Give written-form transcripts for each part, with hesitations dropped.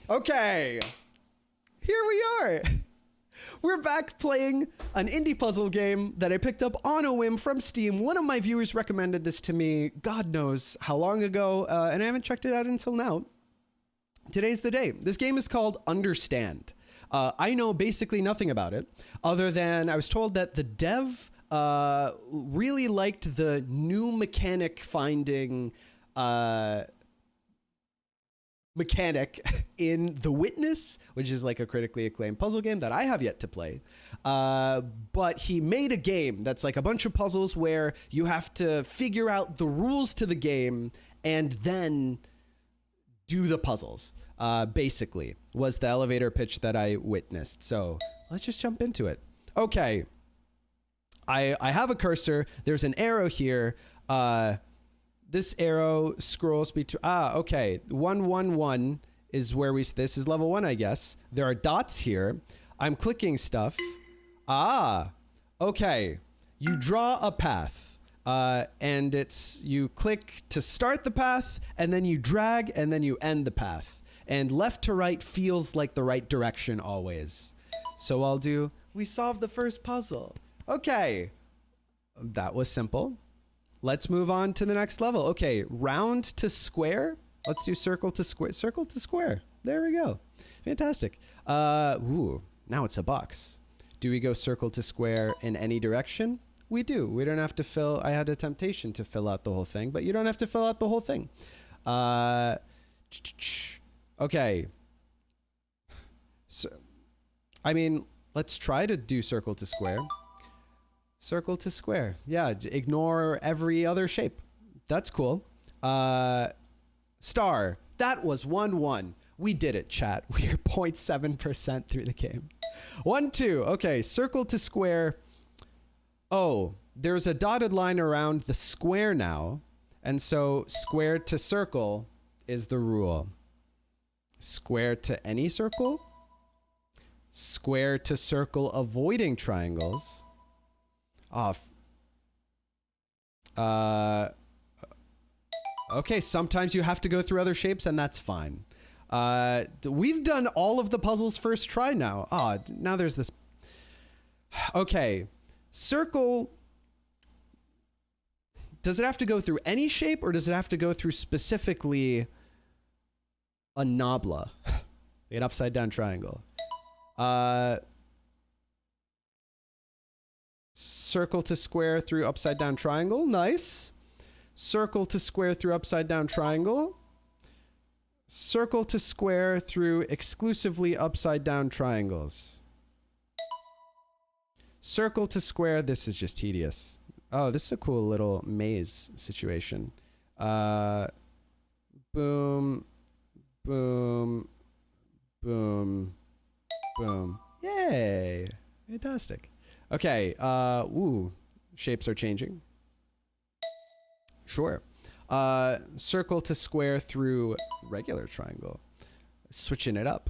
Okay, here we are. We're back playing an indie puzzle game that I picked up on a whim from Steam. One of my viewers recommended this to me, God knows how long ago, and I haven't checked it out until now. Today's the day. This game is called Understand. I know basically nothing about it, other than I was told that the dev really liked the new mechanic finding mechanic in The Witness, which is like a critically acclaimed puzzle game that I have yet to play. But he made a game that's like a bunch of puzzles where you have to figure out the rules to the game and then do the puzzles. Basically, was the elevator pitch that I witnessed. So let's just jump into it. Okay. I have a cursor. There's an arrow here. This arrow scrolls between, okay. 111 is where this is level 1, I guess. There are dots here. I'm clicking stuff. Okay. You draw a path, and you click to start the path, and then you drag, and then you end the path. And left to right feels like the right direction always. So we solved the first puzzle. Okay. That was simple. Let's move on to the next level. Okay, round to square. Let's do circle to square. Circle to square. There we go. Fantastic. Ooh, now it's a box. Do we go circle to square in any direction? We do. We don't have to fill. I had a temptation to fill out the whole thing, but you don't have to fill out the whole thing. Okay. So, I mean, let's try to do circle to square. Circle to square. Yeah, ignore every other shape. That's cool. Star. That was 1-1. We did it, chat. We're 0.7% through the game. 1-2. Okay, circle to square. Oh, there's a dotted line around the square now. And so square to circle is the rule. Square to any circle. Square to circle avoiding triangles. Okay, sometimes you have to go through other shapes, and that's fine. We've done all of the puzzles first try now. Now there's this. Okay, circle. Does it have to go through any shape, or does it have to go through specifically a nabla, an upside down triangle? Circle to square through upside down triangle. Nice. Circle to square through upside down triangle. Circle to square through exclusively upside down triangles. Circle to square. This is just tedious. Oh, this is a cool little maze situation. Boom. Boom. Boom. Boom. Yay. Fantastic. Okay, ooh, shapes are changing. Sure. Circle to square through regular triangle. Switching it up.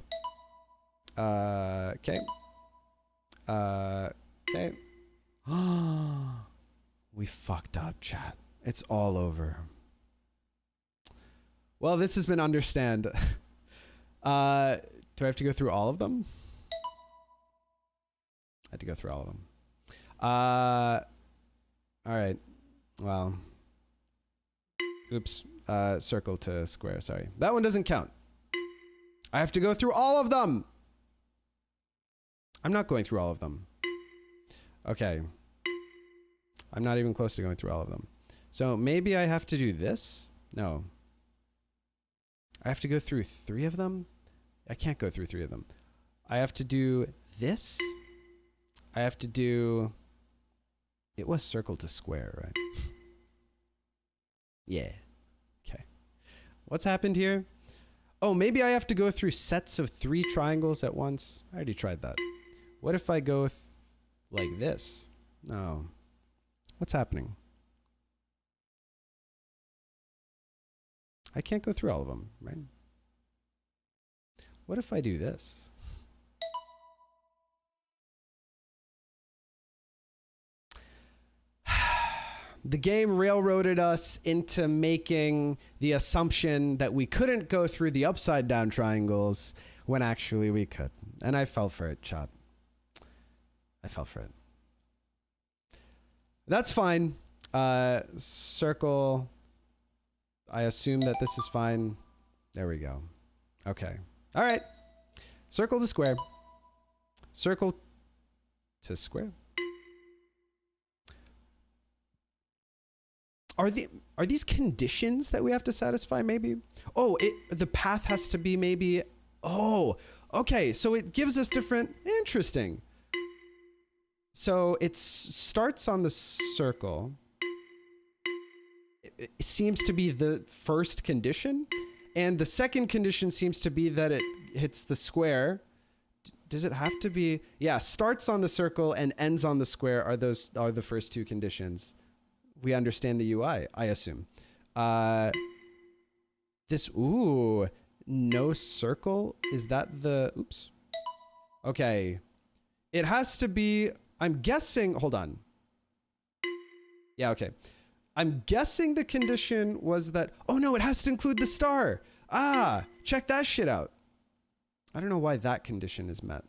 Okay. Okay. We fucked up, chat. It's all over. Well, this has been Understand. Do I have to go through all of them? I had to go through all of them. All right. Well. Oops. Circle to square. Sorry. That one doesn't count. I have to go through all of them. I'm not going through all of them. Okay. I'm not even close to going through all of them. So maybe I have to do this? No. I have to go through 3 of them? I can't go through 3 of them. I have to do this? I have to do... It was circle to square, right? Yeah. Okay. What's happened here? Oh, maybe I have to go through sets of 3 triangles at once. I already tried that. What if I go like this? No. What's happening? I can't go through all of them, right? What if I do this? The game railroaded us into making the assumption that we couldn't go through the upside down triangles when actually we could. And I fell for it, chat. I fell for it. That's fine. Circle. I assume that this is fine. There we go. Okay. All right. Circle to square. Circle to square. Are these conditions that we have to satisfy maybe? Oh, the path has to be maybe. Oh, okay. So it gives us different. Interesting. So it starts on the circle. It seems to be the first condition. And the second condition seems to be that it hits the square. Does it have to be? Yeah, starts on the circle and ends on the square are the first two conditions. We understand the UI, I assume. No circle? Is that the, oops. Okay. It has to be, I'm guessing, hold on. Yeah, okay. I'm guessing the condition was that, oh no, it has to include the star. Ah, check that shit out. I don't know why that condition is met.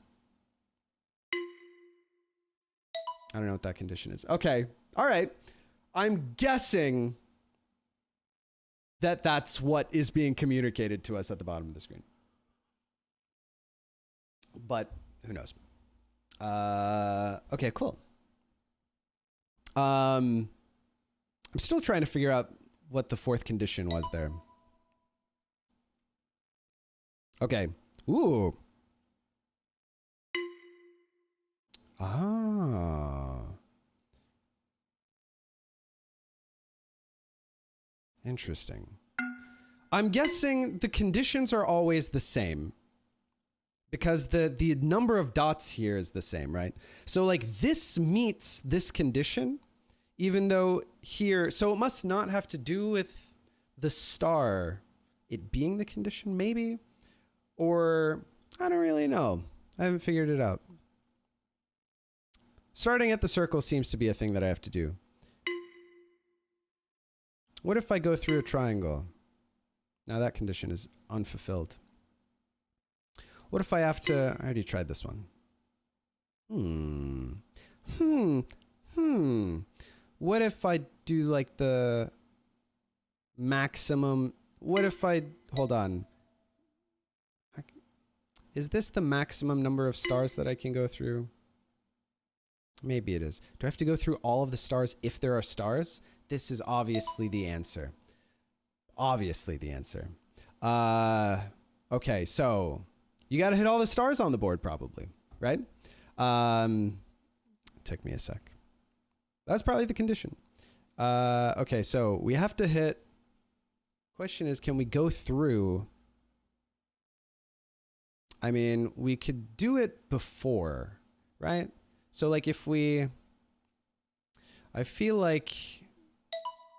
I don't know what that condition is. Okay, all right. I'm guessing that that's what is being communicated to us at the bottom of the screen. But who knows? Okay, cool. I'm still trying to figure out what the fourth condition was there. Okay. Ooh. Ah. Interesting. I'm guessing the conditions are always the same because the number of dots here is the same, right? So like this meets this condition, even though here, so it must not have to do with the star, it being the condition maybe, or I don't really know. I haven't figured it out. Starting at the circle seems to be a thing that I have to do. What if I go through a triangle? Now that condition is unfulfilled. What if I have to, I already tried this one. What if I do like the maximum, what if I, hold on. Is this the maximum number of stars that I can go through? Maybe it is. Do I have to go through all of the stars if there are stars? This is obviously the answer. Obviously the answer. Okay, so you got to hit all the stars on the board probably, right? Took me a sec. That's probably the condition. Okay, so we have to hit, question is, can we go through? I mean, we could do it before, right? So like if we, I feel like,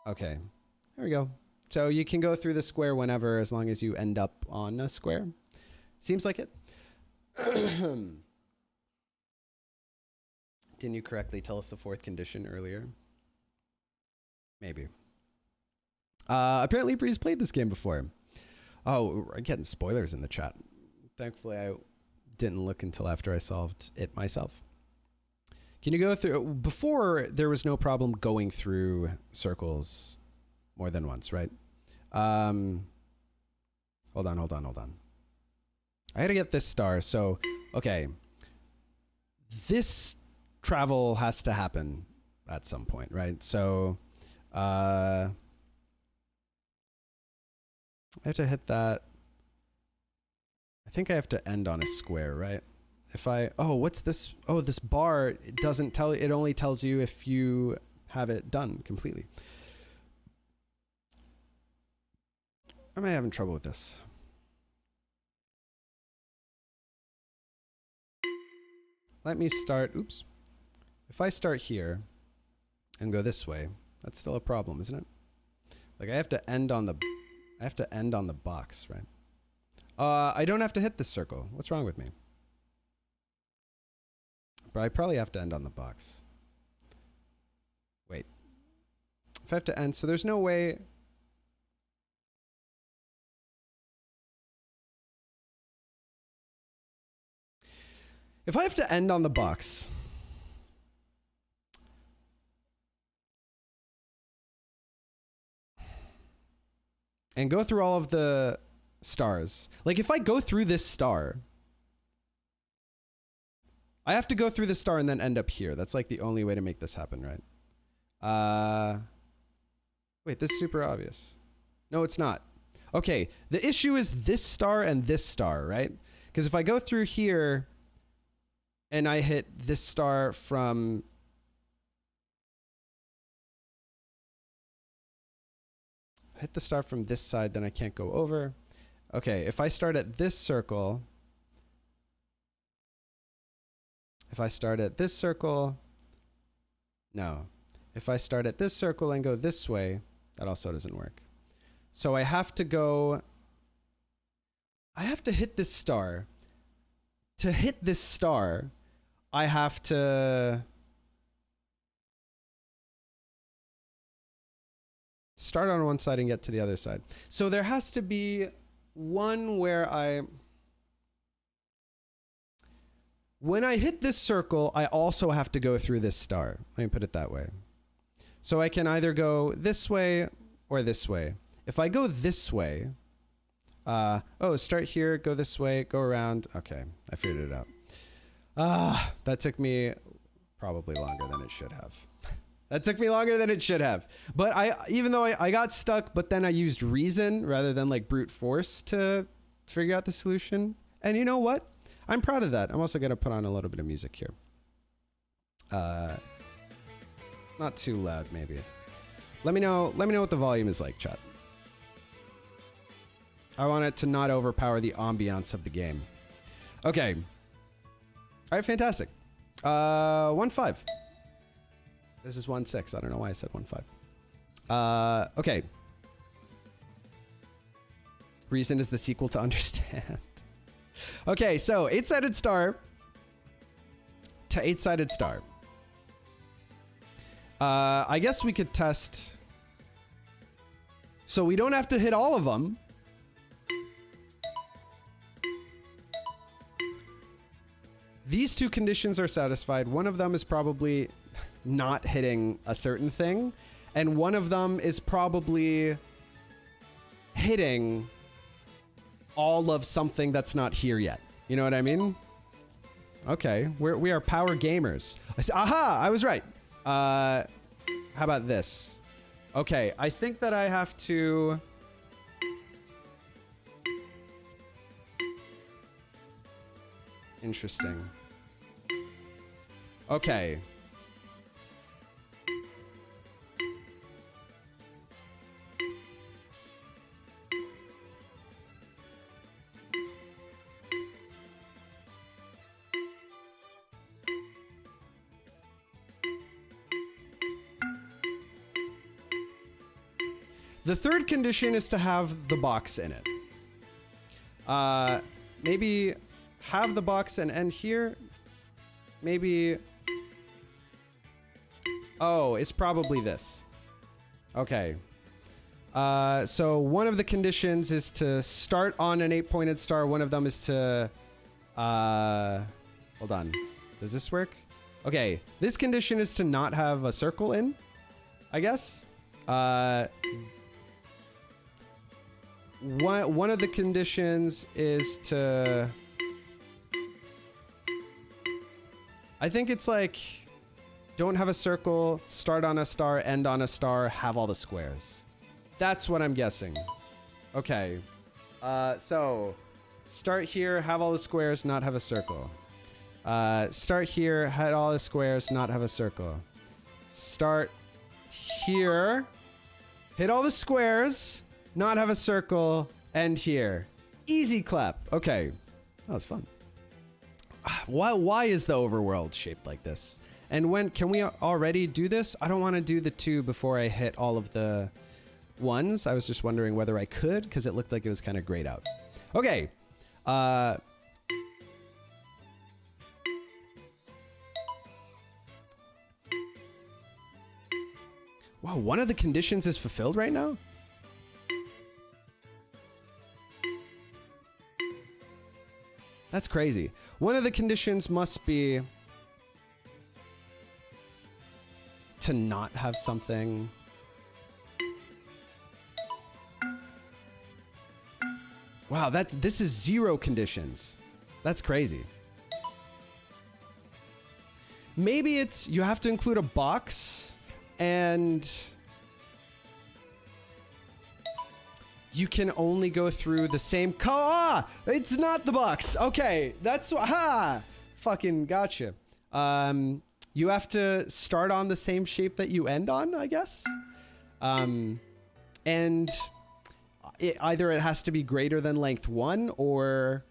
okay, there we go. So you can go through the square whenever, as long as you end up on a square. Seems like it. Didn't you correctly tell us the fourth condition earlier? Maybe. Apparently Breeze played this game before. Oh, we're getting spoilers in the chat. Thankfully, I didn't look until after I solved it myself. Can you go through, before there was no problem going through circles more than once, right? Hold on. I gotta get this star, so, okay. This travel has to happen at some point, right? So, I have to hit that. I think I have to end on a square, right? If I, oh, what's this? Oh, this bar, it doesn't tell, it only tells you if you have it done completely. Am I having trouble with this? Let me start, oops. If I start here and go this way, that's still a problem, isn't it? Like I have to end on the box, right? I don't have to hit this circle. What's wrong with me? But I probably have to end on the box. Wait. If I have to end, so there's no way. If I have to end on the box, and go through all of the stars, like if I go through this star, I have to go through the star and then end up here. That's like the only way to make this happen, right? Wait, this is super obvious. No, it's not. Okay, the issue is this star and this star, right? Because if I go through here and I hit this star from... hit the star from this side, then I can't go over. Okay, if I start at this circle... if I start at this circle... no. If I start at this circle and go this way, that also doesn't work. So I have to go... I have to hit this star. To hit this star, I have to... start on one side and get to the other side. So there has to be one where I... when I hit this circle, I also have to go through this star. Let me put it that way. So I can either go this way or this way. If I go this way... oh, start here, go this way, go around. Okay, I figured it out. That took me probably longer than it should have. That took me longer than it should have. But even though I got stuck, but then I used reason rather than like brute force to figure out the solution. And you know what? I'm proud of that. I'm also going to put on a little bit of music here. Not too loud, maybe. Let me know what the volume is like, chat. I want it to not overpower the ambiance of the game. Okay. All right, fantastic. 1-5. This is 1-6. I don't know why I said 1-5. Okay. Reason is the sequel to Understand. Okay, so 8-sided star to 8-sided star. I guess we could test. So we don't have to hit all of them. These two conditions are satisfied. One of them is probably not hitting a certain thing, and one of them is probably hitting all of something that's not here yet. You know what I mean? Okay, we are power gamers. Aha! I was right. How about this? Okay, I think that I have to... Interesting. Okay. The third condition is to have the box in it. Maybe have the box and end here. Maybe... oh, it's probably this. Okay. So one of the conditions is to start on an 8-pointed star. One of them is to... hold on. Does this work? Okay. This condition is to not have a circle in, I guess. One of the conditions is to... I think it's like... don't have a circle, start on a star, end on a star, have all the squares. That's what I'm guessing. Okay. So... start here, have all the squares, not have a circle. Start here, have all the squares, not have a circle. Start here, hit all the squares, not have a circle, end here. Easy clap. Okay. That was fun. Why is the overworld shaped like this? And when can we already do this? I don't want to do the 2 before I hit all of the 1s. I was just wondering whether I could, because it looked like it was kind of grayed out. Okay. Wow, one of the conditions is fulfilled right now? That's crazy. One of the conditions must be to not have something. Wow, this is 0 conditions. That's crazy. Maybe it's you have to include a box and you can only go through the same it's not the box. Okay, that's fucking gotcha. You have to start on the same shape that you end on, I guess. And either it has to be greater than length 1 or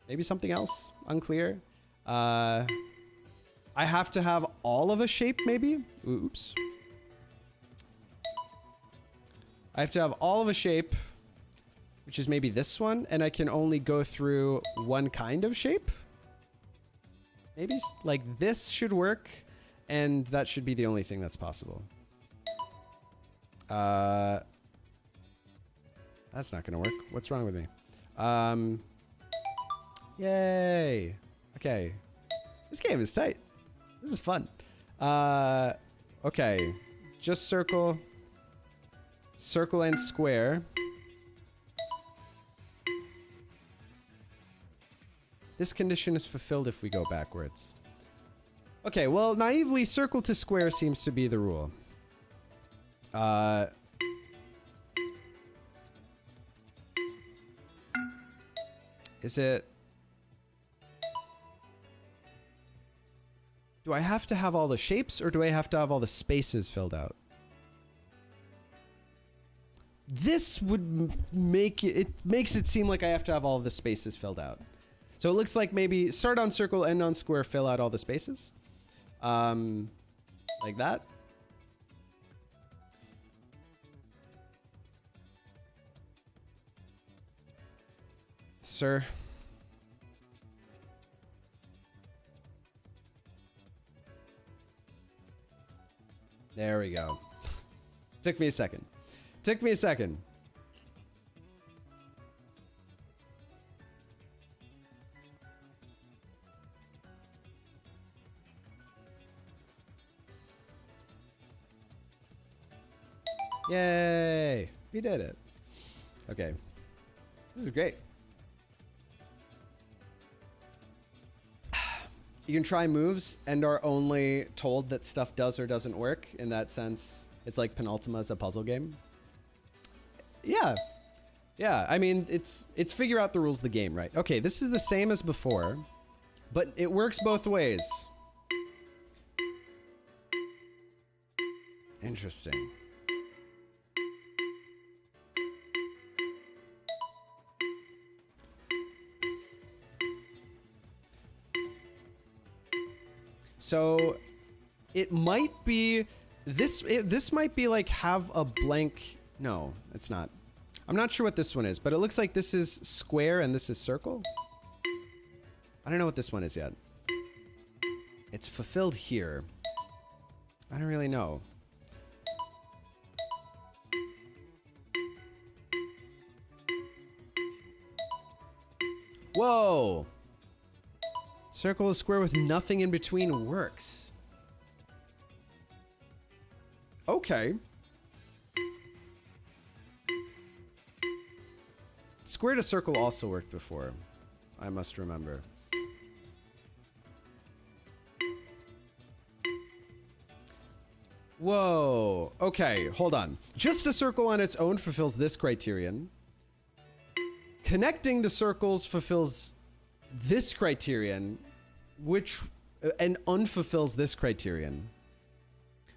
maybe something else. Unclear. I have to have all of a shape, maybe? Oops. I have to have all of a shape, which is maybe this one, and I can only go through one kind of shape. Maybe like this should work, and that should be the only thing that's possible. That's not gonna work. What's wrong with me? Yay. Okay. This game is tight. This is fun. Okay. Just circle. Circle and square. This condition is fulfilled if we go backwards. Okay, well, naively, circle to square seems to be the rule. Is it... Do I have to have all the shapes, or do I have to have all the spaces filled out? This would make it... It makes it seem like I have to have all of the spaces filled out. So it looks like maybe start on circle, end on square, fill out all the spaces. Like that. Sir. There we go. Took me a second. Took me a second. Yay! We did it. Okay. This is great. You can try moves and are only told that stuff does or doesn't work. In that sense, it's like Penultima as a puzzle game. Yeah. Yeah, I mean, it's figure out the rules of the game, right? Okay, this is the same as before, but it works both ways. Interesting. So it might be this. This might be like have a blank. No, it's not. I'm not sure what this one is, but it looks like this is square and this is circle. I don't know what this one is yet. It's fulfilled here. I don't really know. Whoa. Circle is square with nothing in between works. Okay. Square to circle also worked before. I must remember. Whoa. Okay, hold on. Just a circle on its own fulfills this criterion. Connecting the circles fulfills this criterion, which and unfulfills this criterion.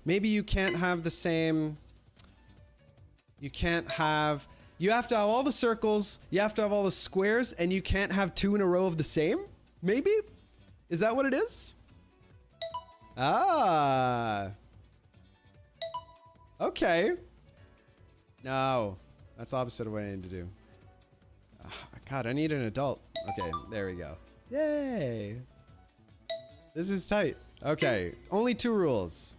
Maybe you can't have the same. You can't have. You have to have all the circles. You have to have all the squares, and you can't have two in a row of the same. Maybe, is that what it is? Ah. Okay. No, that's opposite of what I need to do. God, I need an adult. Okay, there we go. Yay. This is tight. Okay, only 2 rules.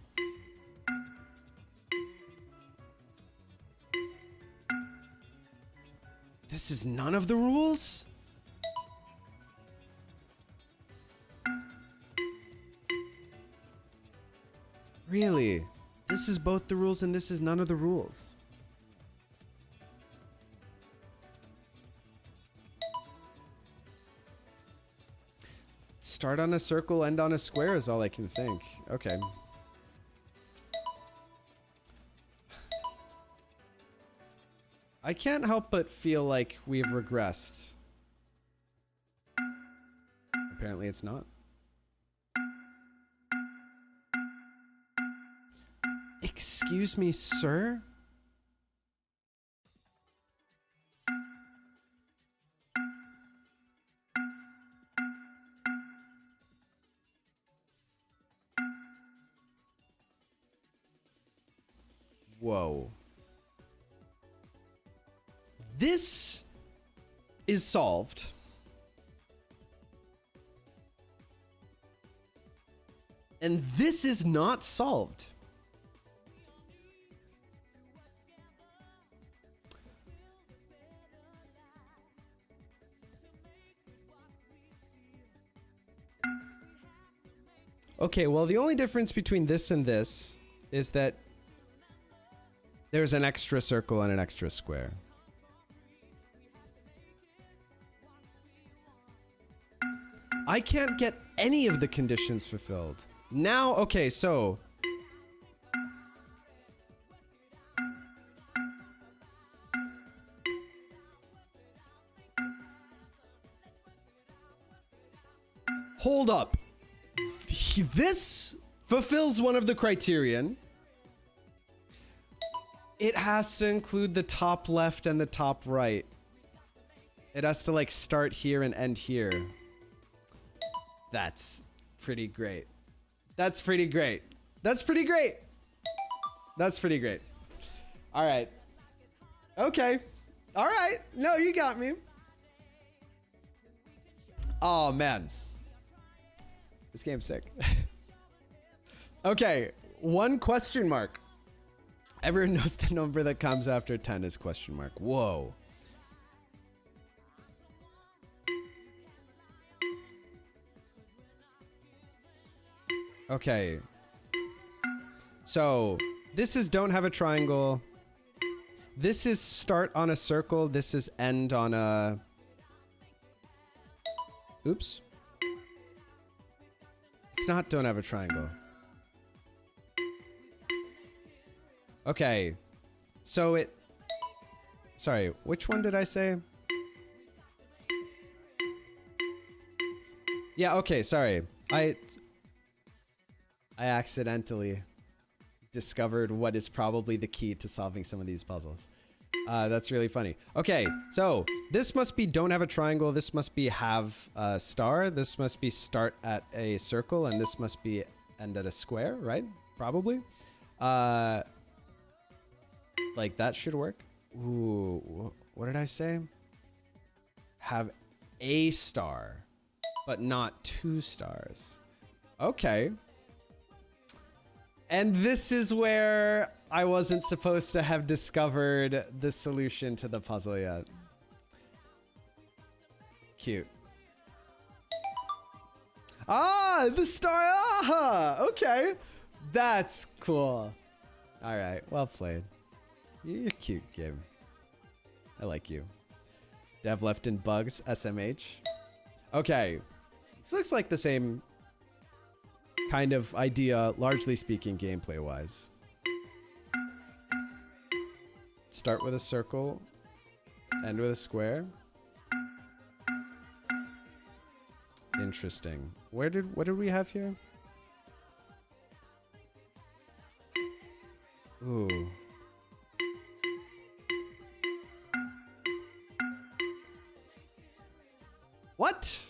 This is none of the rules? Really? This is both the rules and this is none of the rules. Start on a circle, end on a square is all I can think. Okay. I can't help but feel like we've regressed. Apparently it's not. Excuse me, sir? Whoa. This is solved. And this is not solved. Okay, well, the only difference between this and this is that there's an extra circle and an extra square. I can't get any of the conditions fulfilled. Now, okay, so... Hold up. This fulfills one of the criterion. It has to include the top left and the top right. It has to like start here and end here. That's pretty great. That's pretty great. That's pretty great. That's pretty great. All right. Okay. All right. No, you got me. Oh, man. This game's sick. Okay. One question mark. Everyone knows the number that comes after 10 is question mark. Whoa. Okay. So, this is don't have a triangle. This is start on a circle. This is end on a... Oops. It's not don't have a triangle. Okay. So it... Sorry, which one did I say? Yeah, okay, sorry. I accidentally discovered what is probably the key to solving some of these puzzles. That's really funny. Okay, so this must be don't have a triangle. This must be have a star. This must be start at a circle. And this must be end at a square, right? Probably. Like that should work. Ooh, what did I say? Have a star, but not 2 stars. Okay. And this is where I wasn't supposed to have discovered the solution to the puzzle yet. Cute. Ah, the star. Ah, okay. That's cool. All right. Well played. You're cute, game. I like you. Dev left in bugs. SMH. Okay. This looks like the same kind of idea, largely speaking, gameplay-wise. Start with a circle, end with a square. Interesting. What did we have here? Ooh. What?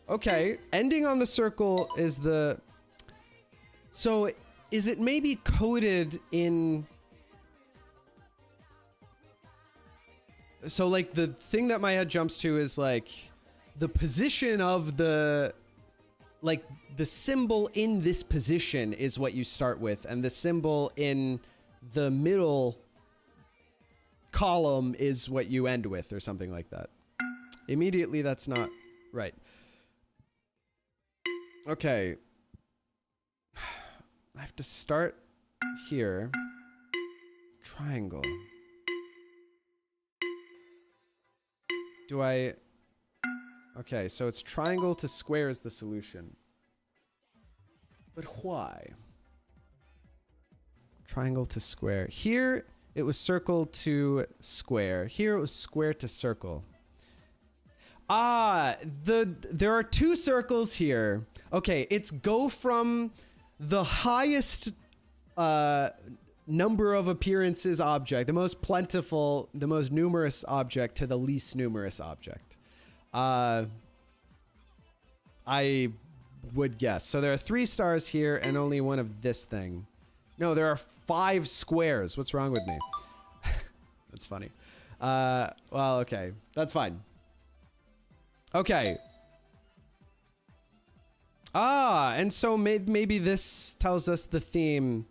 Okay, ending on the circle is the... So, is it maybe coded in... So, like, the thing that my head jumps to is, like, the position of the... Like, the symbol in this position is what you start with, and the symbol in the middle column is what you end with or something like that. Immediately, that's not right. Okay. I have to start here. Triangle. Do I... Okay, so it's triangle to square is the solution. But why? Triangle to square. Here, it was circle to square. Here, it was square to circle. Ah, there are two circles here. Okay, it's go from the highest number of appearances object, the most plentiful, the most numerous object, to the least numerous object. I would guess. So there are 3 stars here and only one of this thing. No, there are 5 squares. What's wrong with me? That's funny. Well, okay. That's fine. Okay. Ah, and so maybe this tells us the theme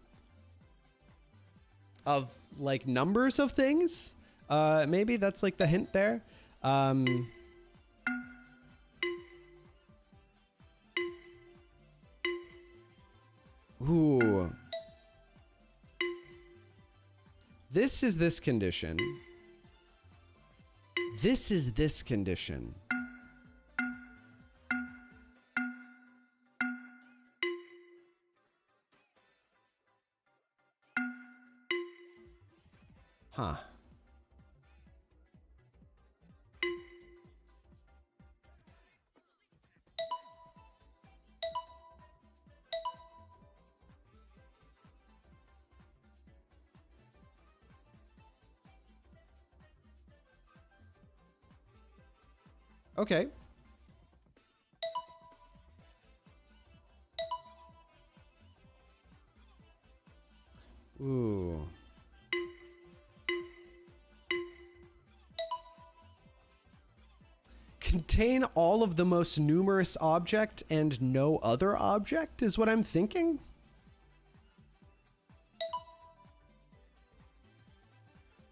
of, like, numbers of things? Maybe that's, like, the hint there. Ooh. This is this condition. This is this condition. Huh. Okay. Ooh. Contain all of the most numerous object and no other object is what I'm thinking.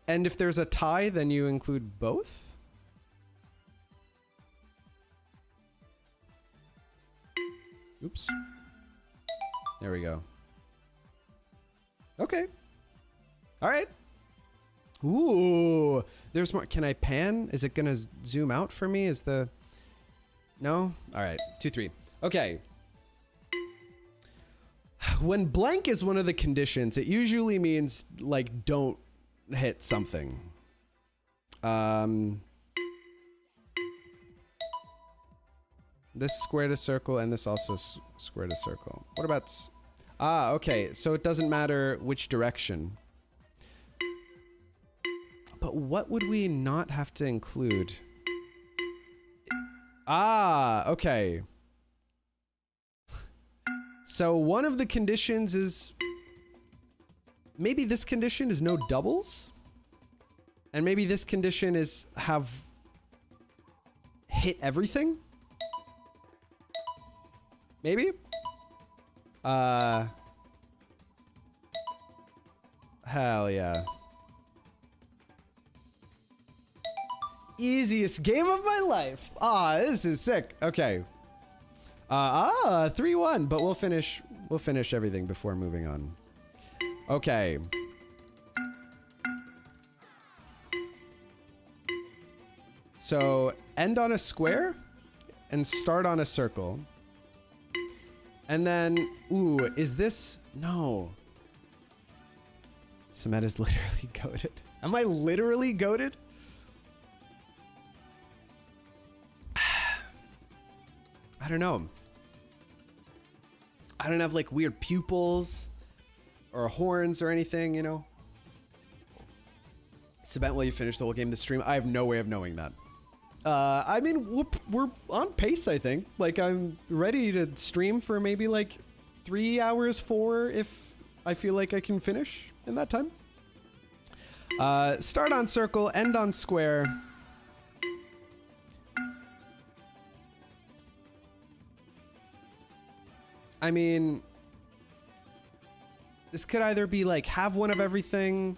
And if there's a tie, then you include both? Oops. There we go. Okay. All right. Ooh, there's more. Can I pan? Is it gonna zoom out for me? Is the... No? All right, 2, 3. Okay. When blank is one of the conditions, it usually means, like, don't hit something. This square to circle and this also square to circle. What about... Ah, okay, so it doesn't matter which direction. But what would we not have to include? Ah, okay. So one of the conditions is... Maybe this condition is no doubles? And maybe this condition is have... hit everything? Maybe? Hell yeah. Easiest game of my life. Ah, this is sick. Okay. 3-1, but we'll finish everything before moving on. Okay. So, end on a square and start on a circle. And then, ooh, is this... No. Samet is literally goated. Am I literally goated? I don't know. I don't have, like, weird pupils or horns or anything, you know? Samet, will you finish the whole game this stream? I have no way of knowing that. I mean, we're on pace, I think. Like, I'm ready to stream for maybe, like, 3 hours, 4, if I feel like I can finish in that time. Start on circle, end on square. I mean... This could either be like have one of everything.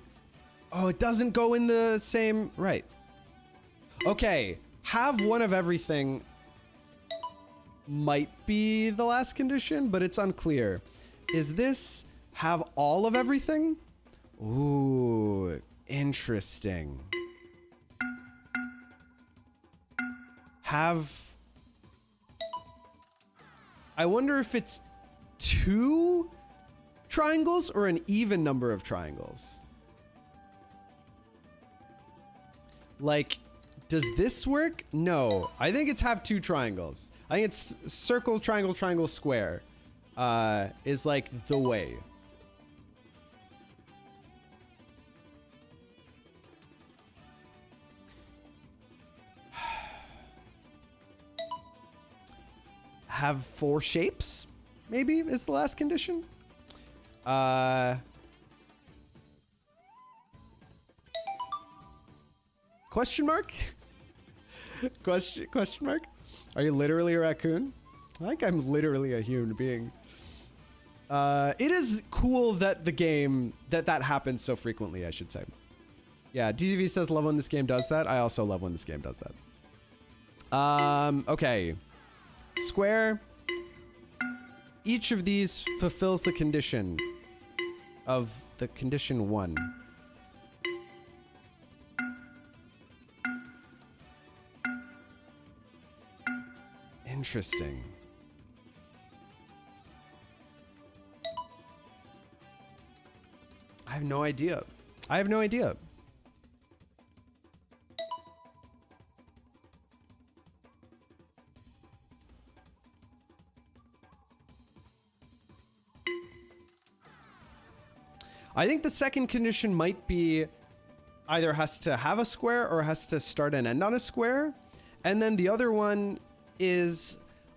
Oh, it doesn't go in the same, right. Okay, have one of everything might be the last condition, but it's unclear. Is this have all of everything? Ooh, interesting. Have... I wonder if it's 2 triangles or an even number of triangles. Like, does this work? No. I think it's have 2 triangles. I think it's circle, triangle, triangle, square. Is like the way. Have 4 shapes, maybe, is the last condition. Question mark? question mark? Are you literally a raccoon? I think I'm literally a human being. It is cool that the game, that happens so frequently, I should say. Yeah, DTV says love when this game does that. I also love when this game does that. Okay. Square. Each of these fulfills the condition of the condition 1. Interesting. I have no idea. I have no idea. I think the second condition might be either has to have a square or has to start and end on a square. And then the other one is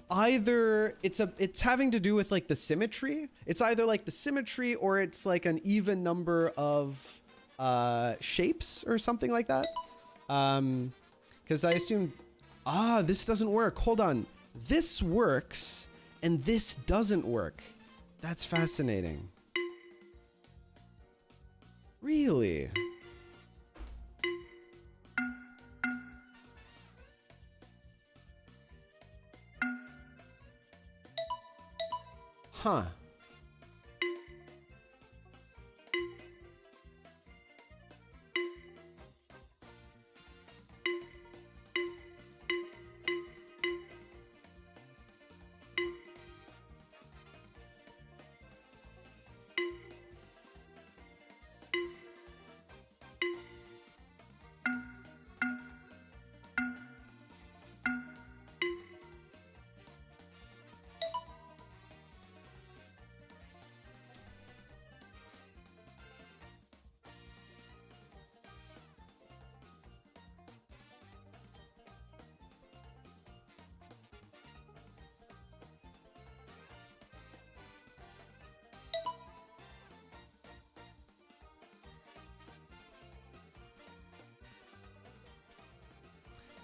either it's having to do with like the symmetry. It's either like the symmetry or it's like an even number of shapes or something like that. Because I assume, this doesn't work. Hold on. This works and this doesn't work. That's fascinating. Really? Huh.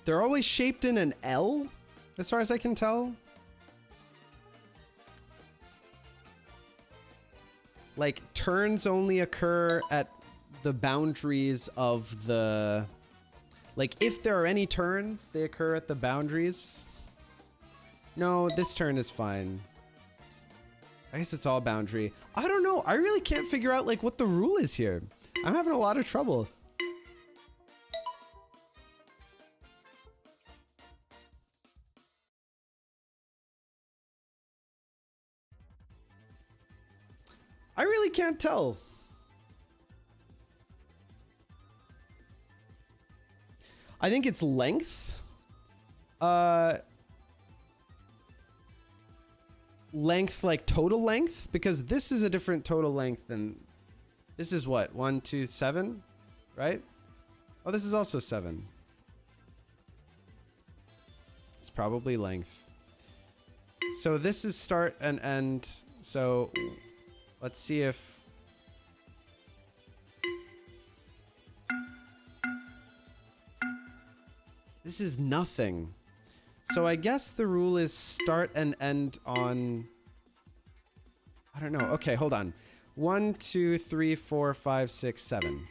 They're always shaped in an L, as far as I can tell. Like, turns only occur at the boundaries of the... Like, if there are any turns, they occur at the boundaries. No, this turn is fine. I guess it's all boundary. I don't know. I really can't figure out, like, what the rule is here. I'm having a lot of trouble. I really can't tell. I think it's length. Length, like total length, because this is a different total length than this is what 1, 2, 7, right? Oh, this is also 7. It's probably length. So this is start and end. So let's see if this is nothing. So I guess the rule is start and end on, I don't know. Okay, hold on. 1, 2, 3, 4, 5, 6, 7.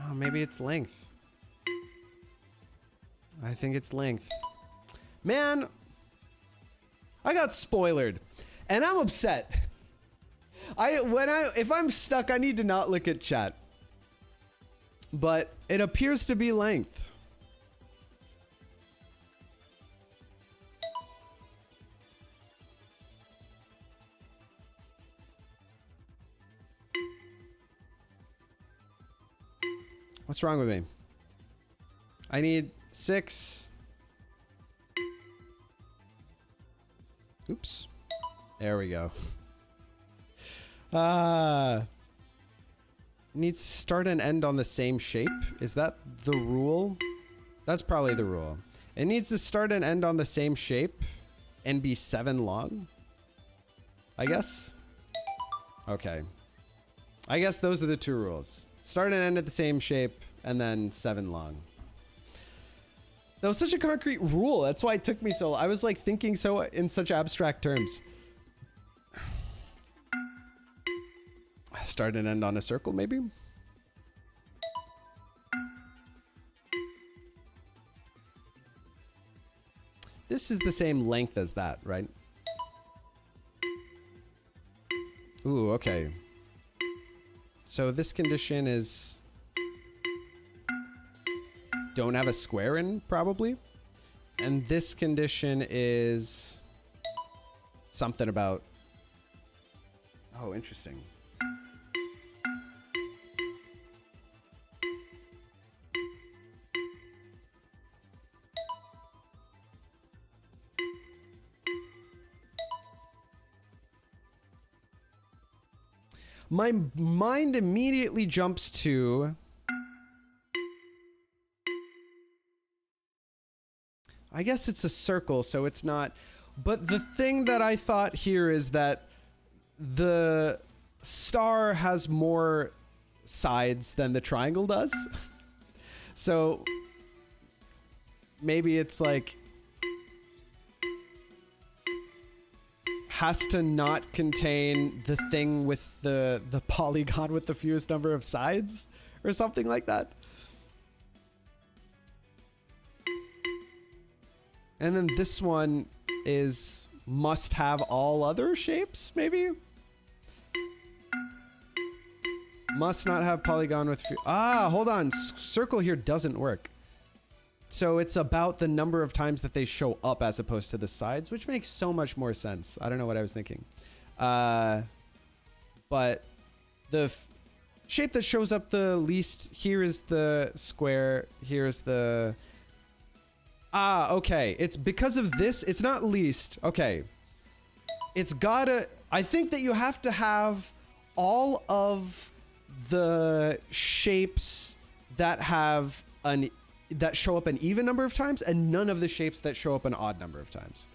Oh, maybe it's length. I think it's length. Man, I got spoiled, and I'm upset. If I'm stuck, I need to not look at chat. But it appears to be length. What's wrong with me? I need 6. Oops. There we go. Needs to start and end on the same shape. Is that the rule? That's probably the rule. It needs to start and end on the same shape and be 7 long, I guess. Okay. I guess those are the 2 rules. Start and end at the same shape, and then 7 long. That was such a concrete rule. That's why it took me so long. I was like thinking so in such abstract terms. Start and end on a circle, maybe? This is the same length as that, right? Ooh, okay. So this condition is... don't have a square in, probably. And this condition is... something about... oh, interesting. My mind immediately jumps to... I guess it's a circle, so it's not... but the thing that I thought here is that the star has more sides than the triangle does. So maybe it's like... has to not contain the thing with the polygon with the fewest number of sides or something like that. And then this one is must have all other shapes, maybe? Must not have polygon with hold on. Circle here doesn't work. So it's about the number of times that they show up as opposed to the sides, which makes so much more sense. I don't know what I was thinking. But the shape that shows up the least, here is the square, here's the... okay. It's because of this. It's not least. Okay. It's gotta... I think that you have to have all of the shapes that have that show up an even number of times and none of the shapes that show up an odd number of times.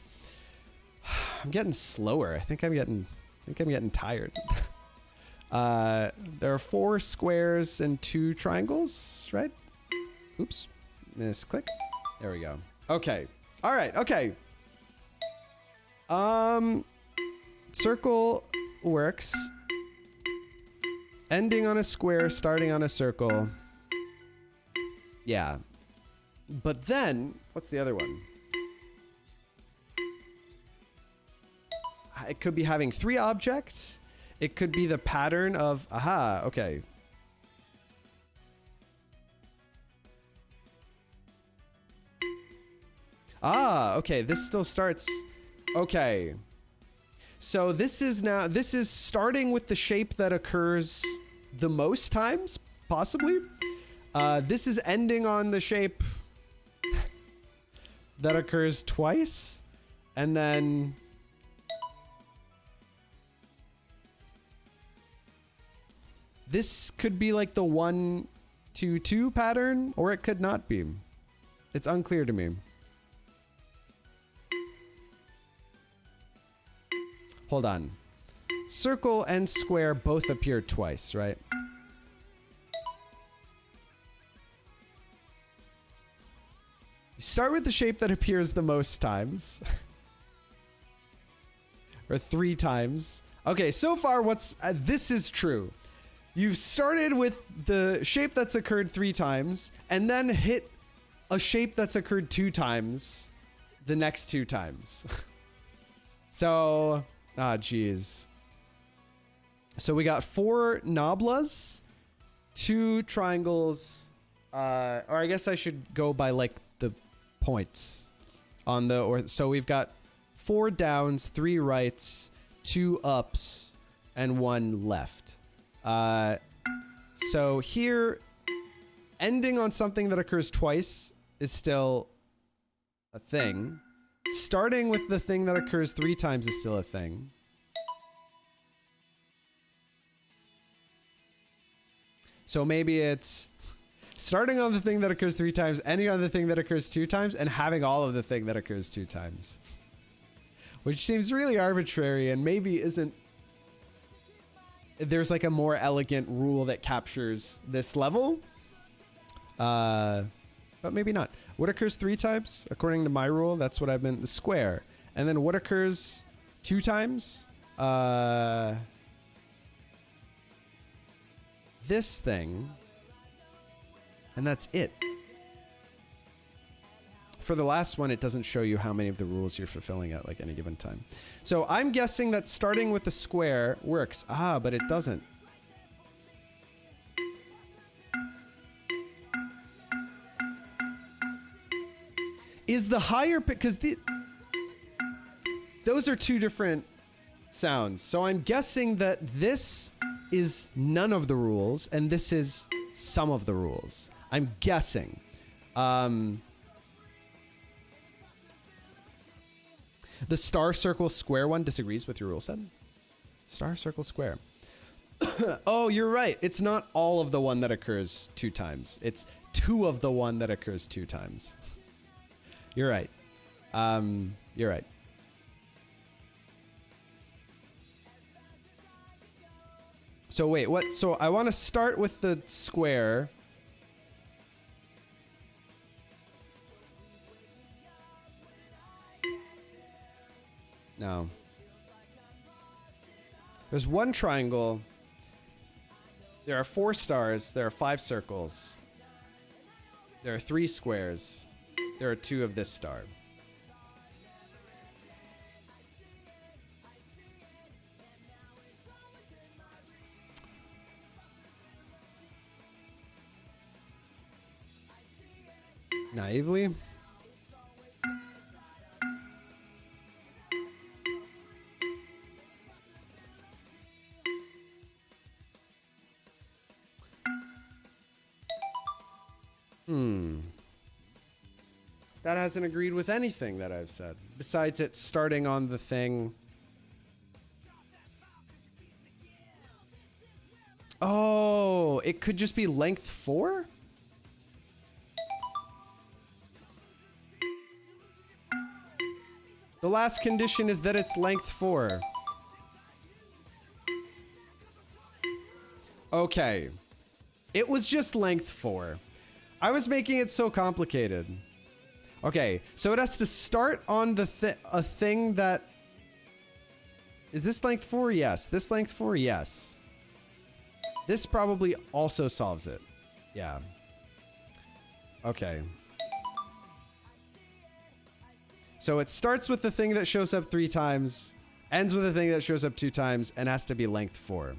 I'm getting slower. I think I'm getting tired. There are 4 squares and 2 triangles, right? Oops. Misclick. There we go. Okay. All right. Okay. Circle works. Ending on a square, starting on a circle. Yeah. But then, what's the other one? It could be having 3 objects. It could be the pattern of, okay. Okay, this still starts. Okay. So this is starting with the shape that occurs the most times, possibly. This is ending on the shape that occurs twice. And then... this could be like the 1, 2, 2 pattern, or it could not be. It's unclear to me. Hold on. Circle and square both appear twice, right? You start with the shape that appears the most times. or 3 times. Okay, so far what's this is true. You've started with the shape that's occurred 3 times and then hit a shape that's occurred 2 times the next 2 times. So, geez. So we got 4 Nablas, 2 triangles, or I guess I should go by like the points on the, or so we've got 4 downs, 3 rights, 2 ups, and 1 left. So here, ending on something that occurs twice is still a thing. Starting with the thing that occurs 3 times is still a thing. So maybe it's starting on the thing that occurs 3 times, ending on the thing that occurs 2 times, and having all of the thing that occurs 2 times. Which seems really arbitrary and maybe isn't... There's like a more elegant rule that captures this level. But maybe not. What occurs 3 times? According to my rule, that's what I've been... The square. And then what occurs 2 times? This thing. And that's it. For the last one, it doesn't show you how many of the rules you're fulfilling at like any given time. So I'm guessing that starting with a square works. But it doesn't. Is the higher because those are 2 different sounds. So I'm guessing that this is none of the rules and this is some of the rules. I'm guessing. The star, circle, square one disagrees with your rule set. Star, circle, square. Oh, you're right. It's not all of the one that occurs 2 times. It's 2 of the one that occurs 2 times. You're right. You're right. So wait, what? So I want to start with the square. No. There's 1 triangle. There are 4 stars. There are 5 circles. There are 3 squares. There are 2 of this star. Naively. That hasn't agreed with anything that I've said. Besides it starting on the thing. Oh, it could just be length 4? The last condition is that it's length 4. Okay. It was just length 4. I was making it so complicated. Okay, so it has to start on the a thing that... Is this length 4? Yes. This length 4? Yes. This probably also solves it. Yeah. Okay. So it starts with the thing that shows up 3 times, ends with the thing that shows up 2 times, and has to be length 4.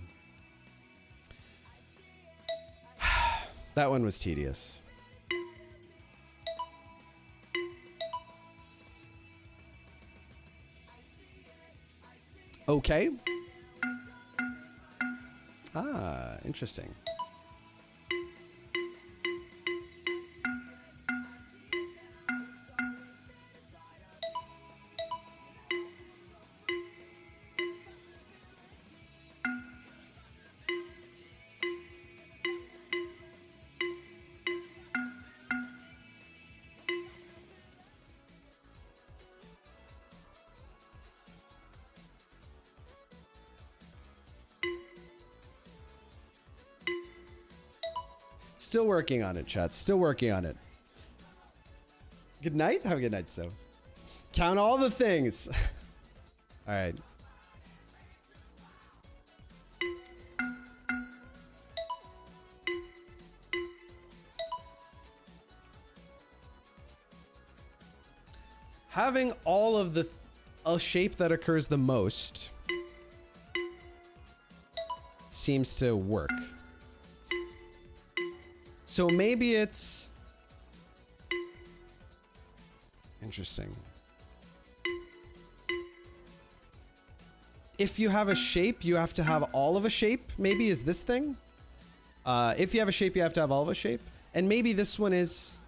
That one was tedious. Okay. Interesting. Still working on it, chat. Still working on it. Good night. Have a good night, so. Count all the things. All right. Having all of the a shape that occurs the most seems to work. So maybe it's interesting. If you have a shape, you have to have all of a shape. Maybe is this thing. If you have a shape, you have to have all of a shape. And maybe this one is...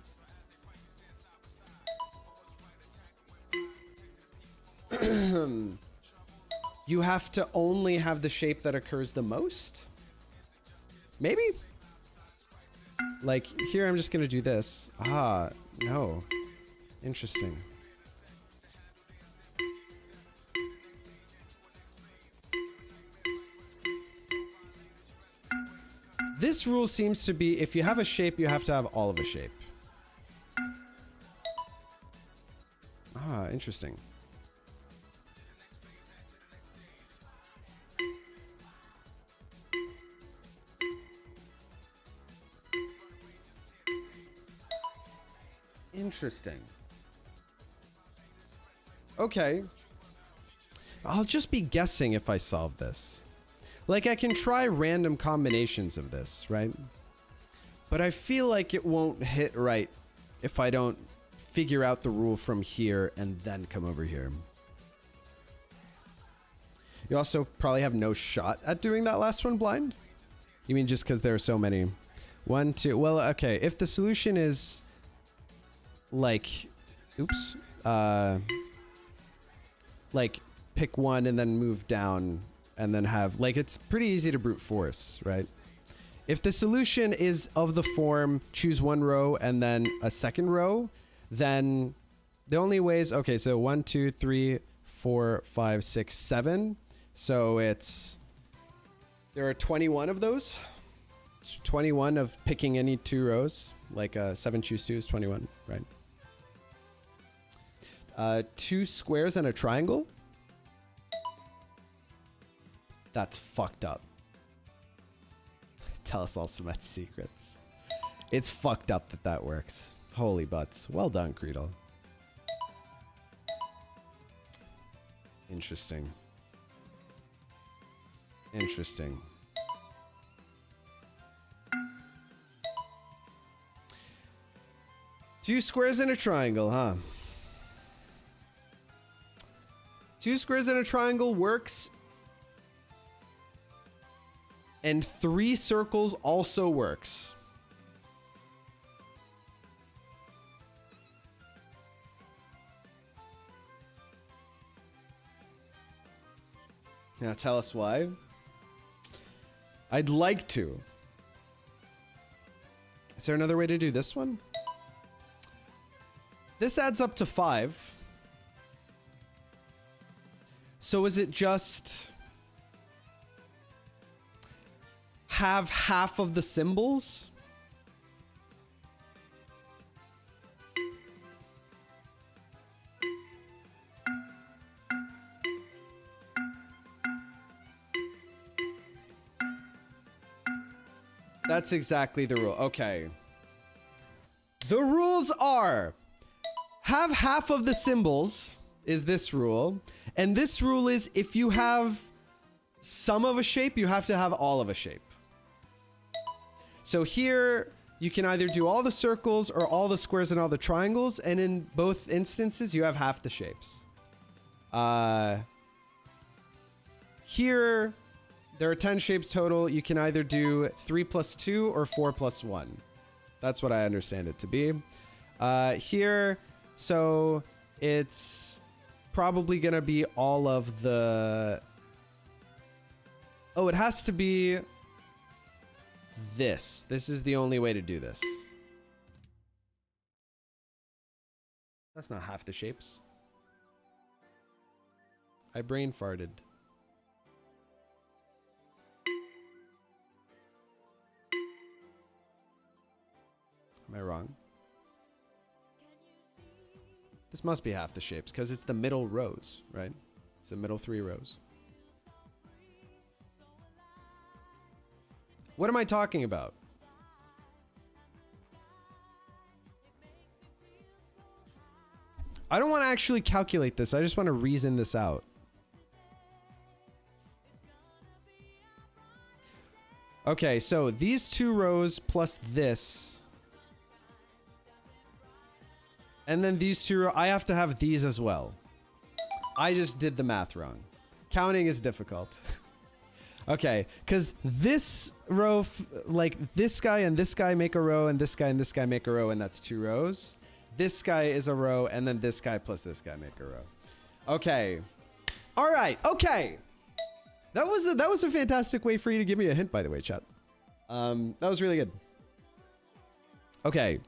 you have to only have the shape that occurs the most? Maybe? Like, here I'm just gonna do this. Ah, no. Interesting. This rule seems to be, if you have a shape, you have to have all of a shape. Ah, interesting. Interesting. Okay. I'll just be guessing if I solve this. Like, I can try random combinations of this, right? But I feel like it won't hit right if I don't figure out the rule from here and then come over here. You also probably have no shot at doing that last one blind? You mean just because there are so many? 1, 2... Well, okay. If the solution is... like... Oops. Like, pick one and then move down... and then have, like, it's pretty easy to brute force, right? If the solution is of the form, choose one row and then a second row, then the only ways, okay, so 1, 2, 3, 4, 5, 6, 7. So it's, there are 21 of those. It's 21 of picking any two rows, like 7 choose 2 is 21, right? 2 squares and a triangle. That's fucked up. Tell us all Samet's secrets. It's fucked up that that works. Holy butts. Well done, Creedle. Interesting. Interesting. Two squares in a triangle, huh? Two squares in a triangle works. And 3 circles also works. Now tell us why. I'd like to. Is there another way to do this one? This adds up to 5. So is it just... have half of the symbols? That's exactly the rule. Okay. The rules are have half of the symbols is this rule. And this rule is if you have some of a shape, you have to have all of a shape. So here, you can either do all the circles or all the squares and all the triangles, and in both instances, you have half the shapes. Here, there are 10 shapes total. You can either do 3 plus 2 or 4 plus 1. That's what I understand it to be. Here, so it's probably going to be all of the... Oh, it has to be... this. This is the only way to do this. That's not half the shapes. I brain farted. Am I wrong? This must be half the shapes because it's the middle rows, right? It's the middle 3 rows. What am I talking about? I don't want to actually calculate this. I just want to reason this out. Okay, so these 2 rows plus this. And then these 2 rows. I have to have these as well. I just did the math wrong. Counting is difficult. Okay, because this row, like this guy and this guy make a row, and this guy and this guy make a row, and that's 2 rows. This guy is a row, and then this guy plus this guy make a row. Okay. All right. Okay. That was a fantastic way for you to give me a hint, by the way, chat. That was really good. Okay.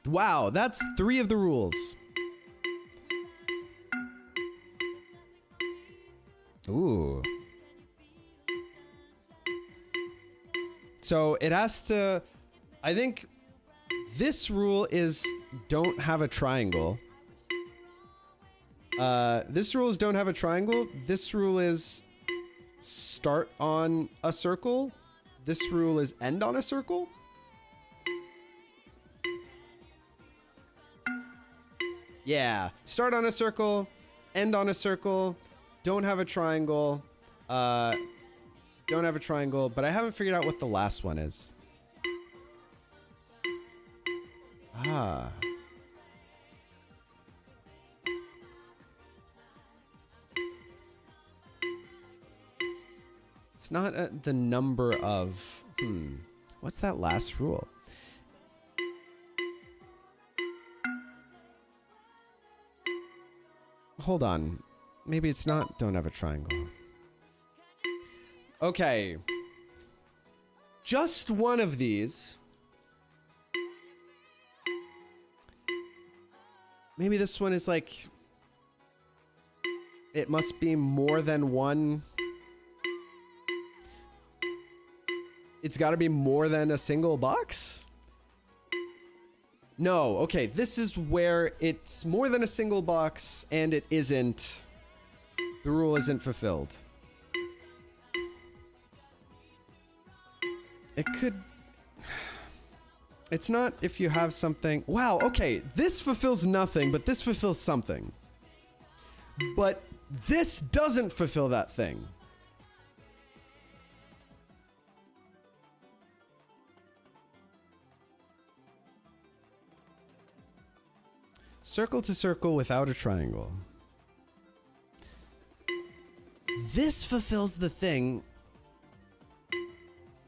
Wow, that's 3 of the rules. Ooh. So it has to, I think this rule is don't have a triangle. This rule is don't have a triangle. This rule is start on a circle. This rule is end on a circle. Yeah, start on a circle, end on a circle, don't have a triangle, don't have a triangle, but I haven't figured out what the last one is. Ah. It's not the number of, what's that last rule? Hold on. Maybe it's not don't have a triangle. Okay. Just one of these. Maybe this one is like, it must be more than one. It's got to be more than a single box? No, okay, this is where it's more than a single box and it isn't. The rule isn't fulfilled. It could... It's not if you have something... Wow, okay, this fulfills nothing, but this fulfills something. But this doesn't fulfill that thing. Circle to circle without a triangle. This fulfills the thing.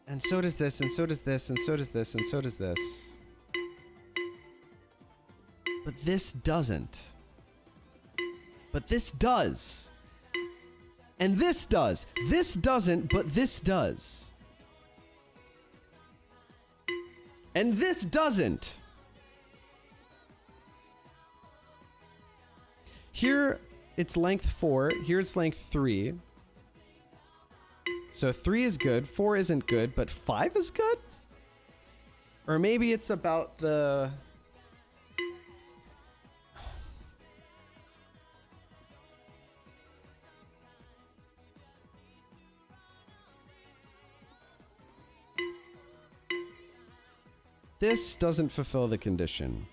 And so does this, and so does this, and so does this, and so does this. But this doesn't. But this does. And this does. This doesn't, but this does. And this doesn't. Here, it's length 4. Here, it's length 3. So 3 is good. 4 isn't good, but 5 is good? Or maybe it's about the... This doesn't fulfill the condition.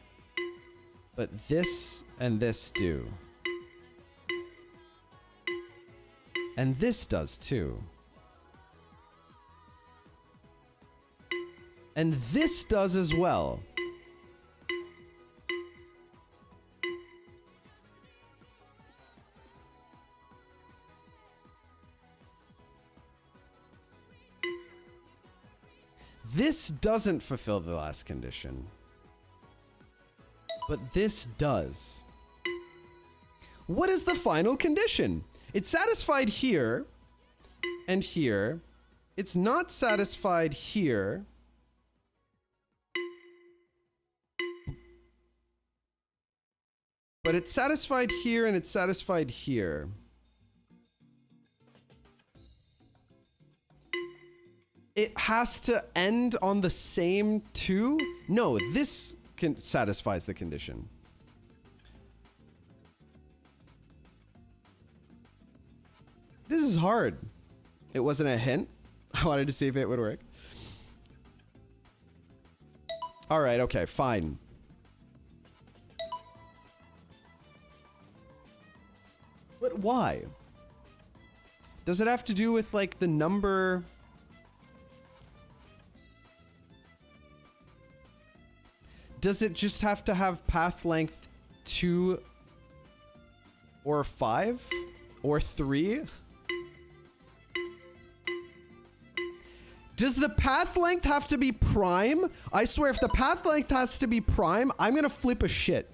But this and this do. And this does too. And this does as well. This doesn't fulfill the last condition. But this does. What is the final condition? It's satisfied here and here. It's not satisfied here. But it's satisfied here and it's satisfied here. It has to end on the same 2? No, this satisfies the condition. This is hard. It wasn't a hint. I wanted to see if it would work. All right, okay, fine. why? Does it have to do with like the number? Does it just have to have path length 2 or 5 or 3? Does the path length have to be prime? I swear, if the path length has to be prime, I'm gonna flip a shit.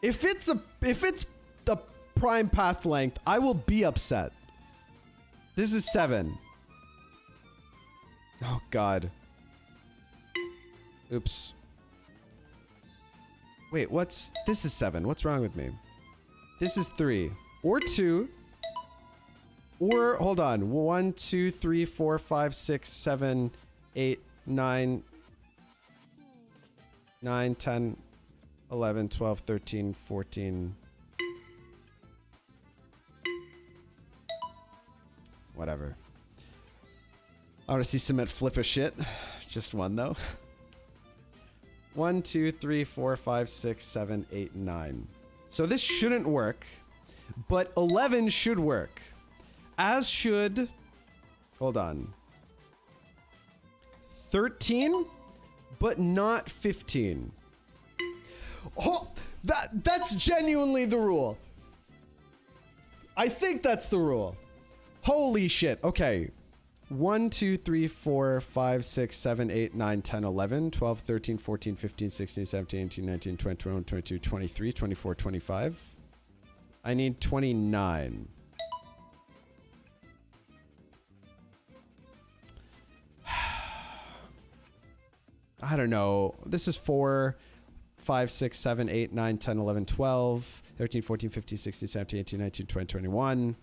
If it's the prime path length, I will be upset. This is 7. Oh God. Oops. Wait, this is 7. What's wrong with me? This is 3 or 2. Or, hold on, 1, 2, 3, 4, 5, 6, 7, 8, 9, 10, 11, 12, 13, 14. Whatever. I want to see Samet flip a shit. Just one, though. 1, 2, 3, 4, 5, 6, 7, 8, 9. So this shouldn't work, but 11 should work. As should, hold on, 13, but not 15. Oh, that's genuinely the rule. I think that's the rule. Holy shit. Okay. 1, 2, 3, 4, 5, 6, 7, 8, 9, 10, 11, 12, 13, 14, 15, 16, 17, 18, 19, 20, 21, 22, 23, 24, 25. I need 29. I don't know. This is 4, 5, 6, 7, 8, 9, 10, 11, 12, 13, 14, 15, 16, 17, 18, 19, 20, 21.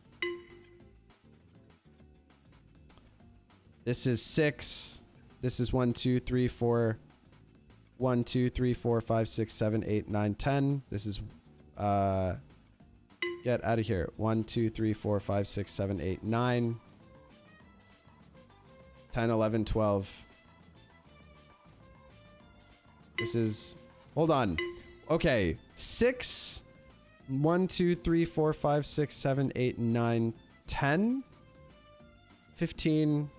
This is 6. This is 1, 2, 3, 4. 1, 2, 3, 4, 5, 6, 7, 8, 9, 10. This is, get out of here. 1, 2, 3, 4, 5, 6, 7, 8, 9. 10, 11, 12. This is, hold on. Okay, 6. 1, 2, 3, 4, 5, 6, 7, 8, 9, 10. 15.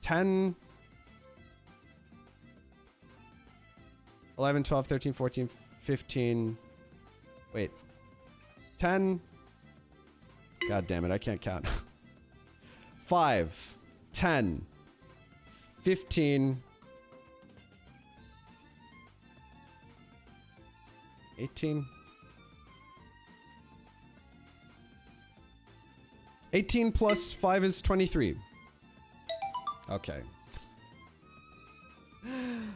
10. 11, 12, 13, 14, 15. Wait. 10. God damn it, I can't count. 5. 10. 15. 18. 18 plus 5 is 23. Okay.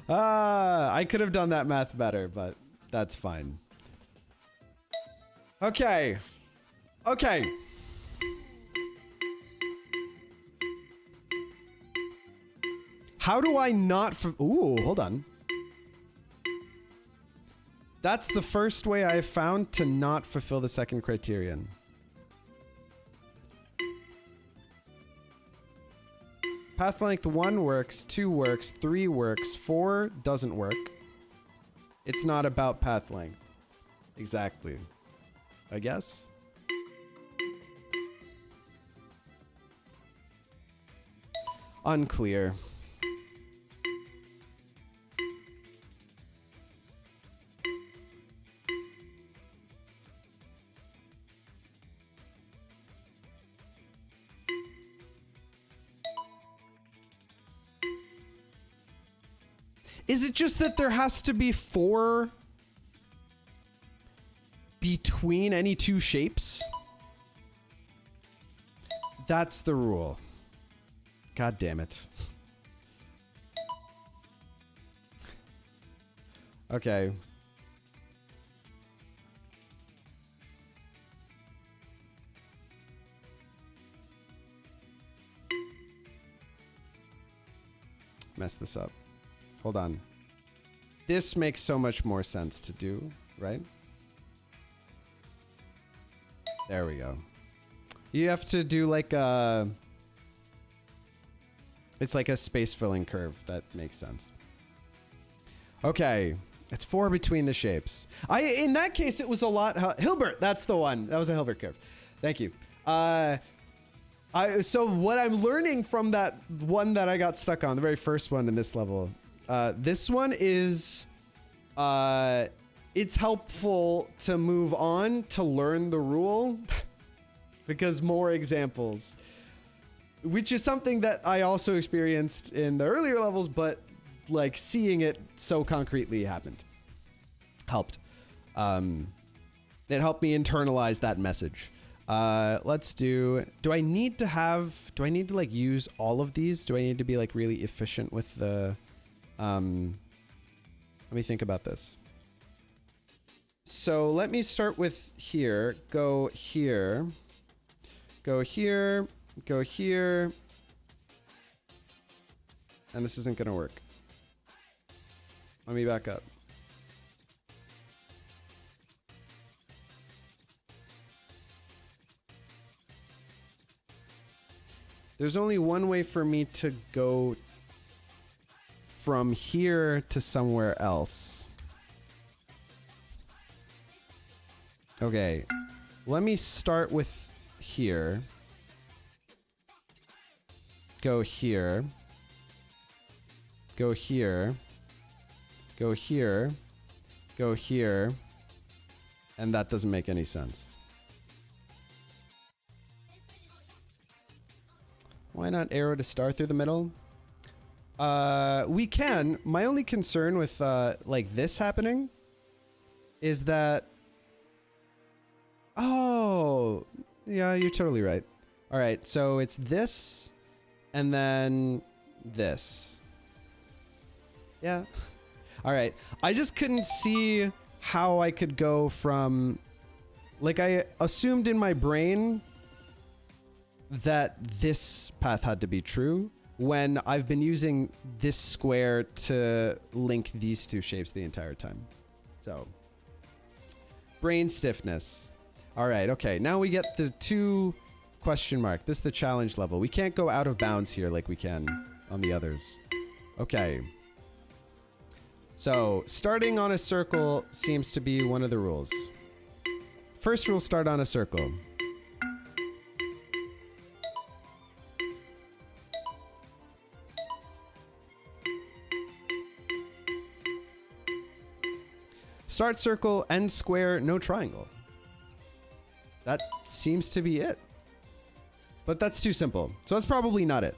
I could have done that math better, but that's fine. Okay. Okay. How do I not... Ooh, hold on. That's the first way I've found to not fulfill the second criterion. Path length 1 works, 2 works, 3 works, 4 doesn't work. It's not about path length. Exactly. I guess. Unclear. Is it just that there has to be 4 between any two shapes? That's the rule. God damn it. Okay. Mess this up. Hold on. This makes so much more sense to do, right? There we go. You have to do like a... It's like a space filling curve. That makes sense. Okay. It's 4 between the shapes. In that case, it was a lot. Hilbert, that's the one. That was a Hilbert curve. Thank you. So what I'm learning from that one that I got stuck on, the very first one in this level, this one is, it's helpful to move on to learn the rule because more examples, which is something that I also experienced in the earlier levels, but like seeing it so concretely helped. It helped me internalize that message. Let's do I need to like use all of these? Do I need to be like really efficient with the, let me think about this. So let me start with here, go here, go here, go here. And this isn't gonna work. Let me back up. There's only one way for me to go from here to somewhere else. Okay, let me start with here. Go here. Go here. Go here. Go here. And that doesn't make any sense. Why not arrow to star through the middle? We can. My only concern with like this happening is that... Oh, yeah, you're totally right. All right, so it's this and then this. Yeah. All right. I just couldn't see how I could go from... Like, I assumed in my brain that this path had to be true when I've been using this square to link these two shapes the entire time. So, brain stiffness. All right, okay. Now we get the 2 question mark. This is the challenge level. We can't go out of bounds here like we can on the others. Okay. So, starting on a circle seems to be one of the rules. First rule, start on a circle. Start circle, end square, no triangle. That seems to be it. But that's too simple. So that's probably not it.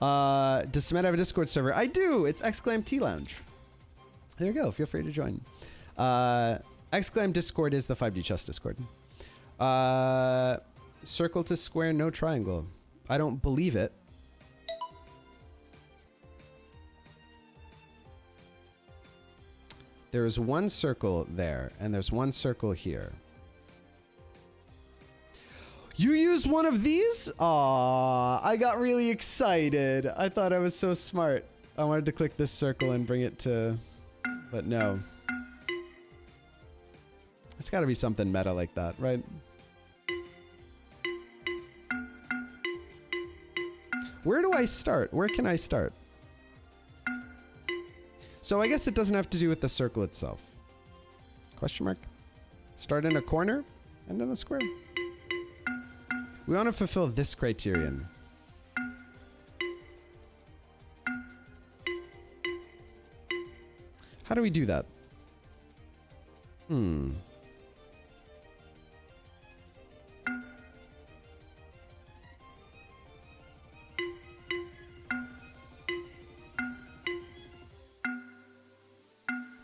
Does Samet have a Discord server? I do! It's Exclaim T Lounge. There you go. Feel free to join. Exclaim Discord is the 5D Chess Discord. Circle to square, no triangle. I don't believe it. There's one circle there, and there's one circle here. You used one of these? Aw, I got really excited. I thought I was so smart. I wanted to click this circle and bring it to... But no. It's gotta be something meta like that, right? Where do I start? Where can I start? So I guess it doesn't have to do with the circle itself. Question mark? Start in a corner and then a square. We want to fulfill this criterion. How do we do that?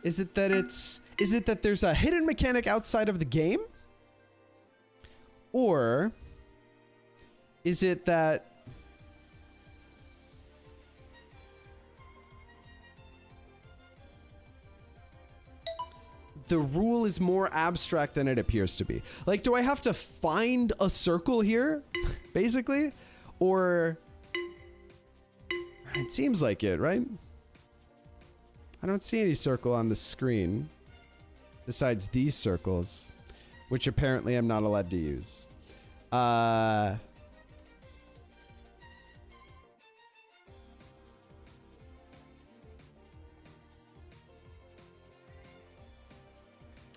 Is it that there's a hidden mechanic outside of the game? Or is it that the rule is more abstract than it appears to be? Like, do I have to find a circle here, basically? Or it seems like it, right? I don't see any circle on the screen besides these circles, which apparently I'm not allowed to use.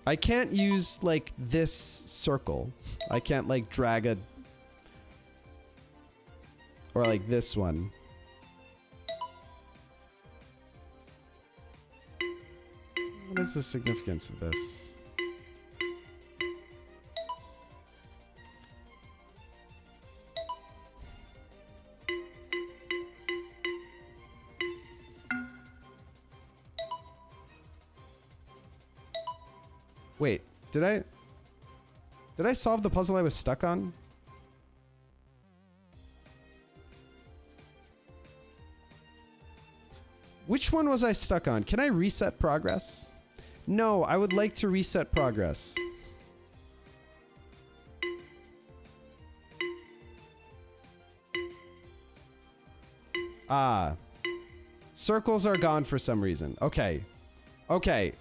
I can't use like this circle. I can't like drag a, or like this one. What is the significance of this? Wait, did I solve the puzzle I was stuck on? Which one was I stuck on? Can I reset progress? No, I would like to reset progress. Ah. Circles are gone for some reason. Okay. Okay.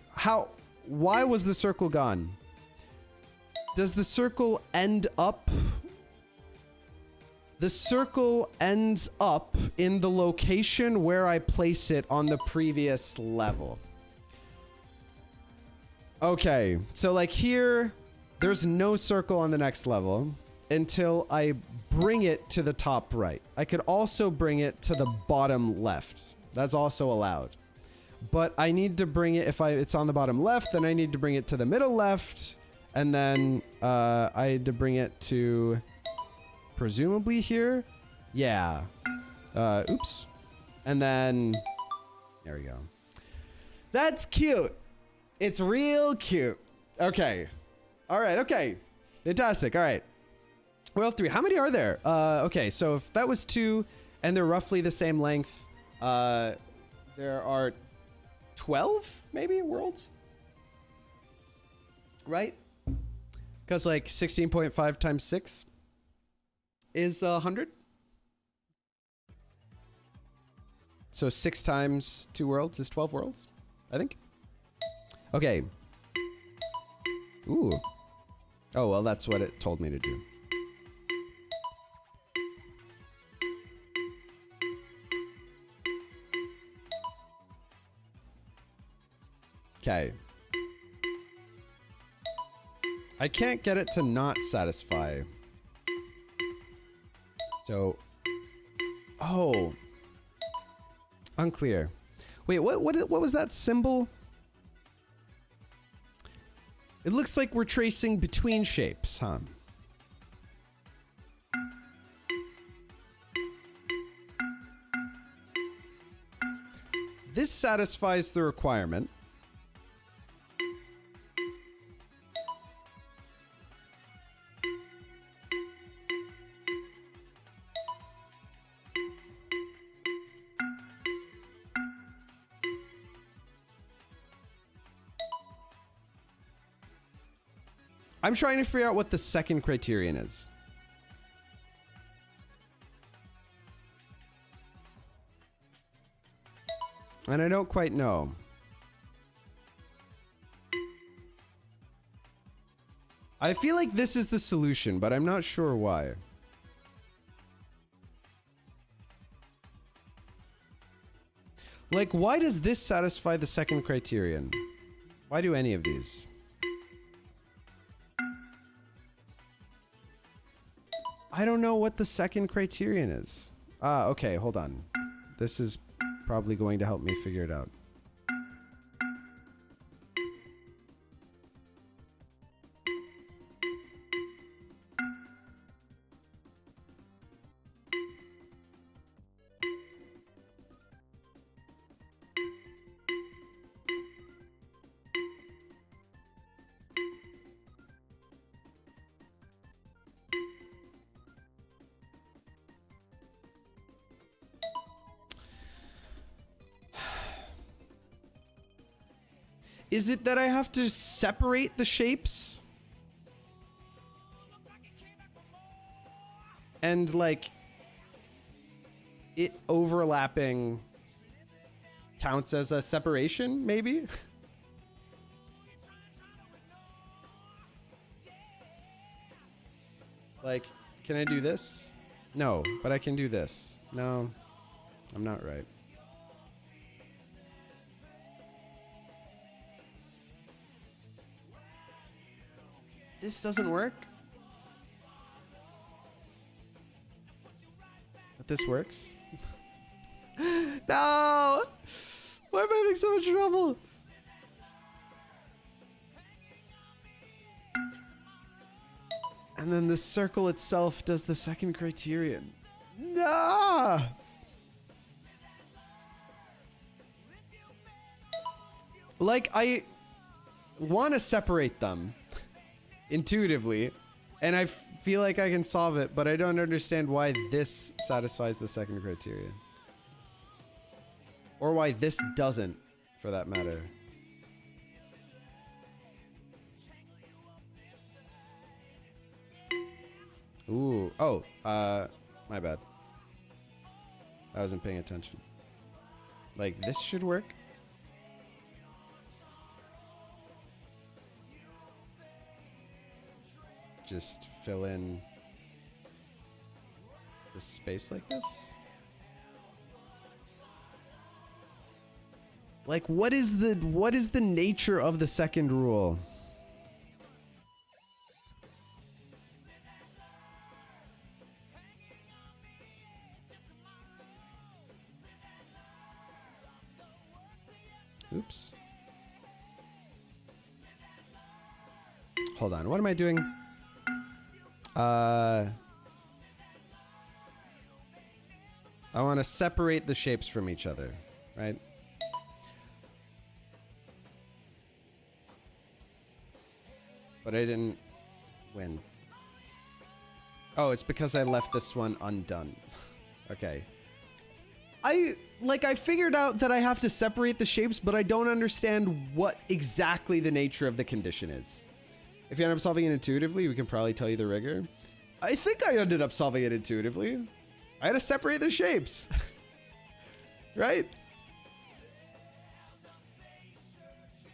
Why was the circle gone? Does the circle end up? The circle ends up in the location where I place it on the previous level. Okay, so like here, there's no circle on the next level until I bring it to the top right. I could also bring it to the bottom left. That's also allowed. But I need to bring it, if it's on the bottom left, then I need to bring it to the middle left. And then I had to bring it to presumably here. Yeah. Oops. And then there we go. That's cute. It's real cute. Okay. All right. Okay. Fantastic. All right. World 3. How many are there? Okay. So if that was 2 and they're roughly the same length, there are 12 maybe worlds. Right? Because like 16.5 times 6 is 100. So 6 times 2 worlds is 12 worlds, I think. Okay. Ooh. Oh, well, that's what it told me to do. Okay. I can't get it to not satisfy. So, oh, unclear. Wait, what was that symbol? It looks like we're tracing between shapes, huh? This satisfies the requirement. I'm trying to figure out what the second criterion is. And I don't quite know. I feel like this is the solution, but I'm not sure why. Like, why does this satisfy the second criterion? Why do any of these? I don't know what the second criterion is. Ah, okay, hold on. This is probably going to help me figure it out. Is it that I have to separate the shapes? And like it overlapping counts as a separation, maybe? Like, can I do this? No, but I can do this. No, I'm not right. This doesn't work. But this works. No! Why am I having so much trouble? And then the circle itself does the second criterion. No! Like, I want to separate them intuitively, and I feel like I can solve it, but I don't understand why this satisfies the second criterion. Or why this doesn't, for that matter. Ooh. Oh, my bad. I wasn't paying attention. Like, this should work. Just fill in the space like this. Like, what is the nature of the second rule? Oops. Hold on. What am I doing? I want to separate the shapes from each other, right? But I didn't win. Oh, it's because I left this one undone. Okay. I figured out that I have to separate the shapes, but I don't understand what exactly the nature of the condition is. If you end up solving it intuitively, we can probably tell you the rigor. I think I ended up solving it intuitively. I had to separate the shapes. Right?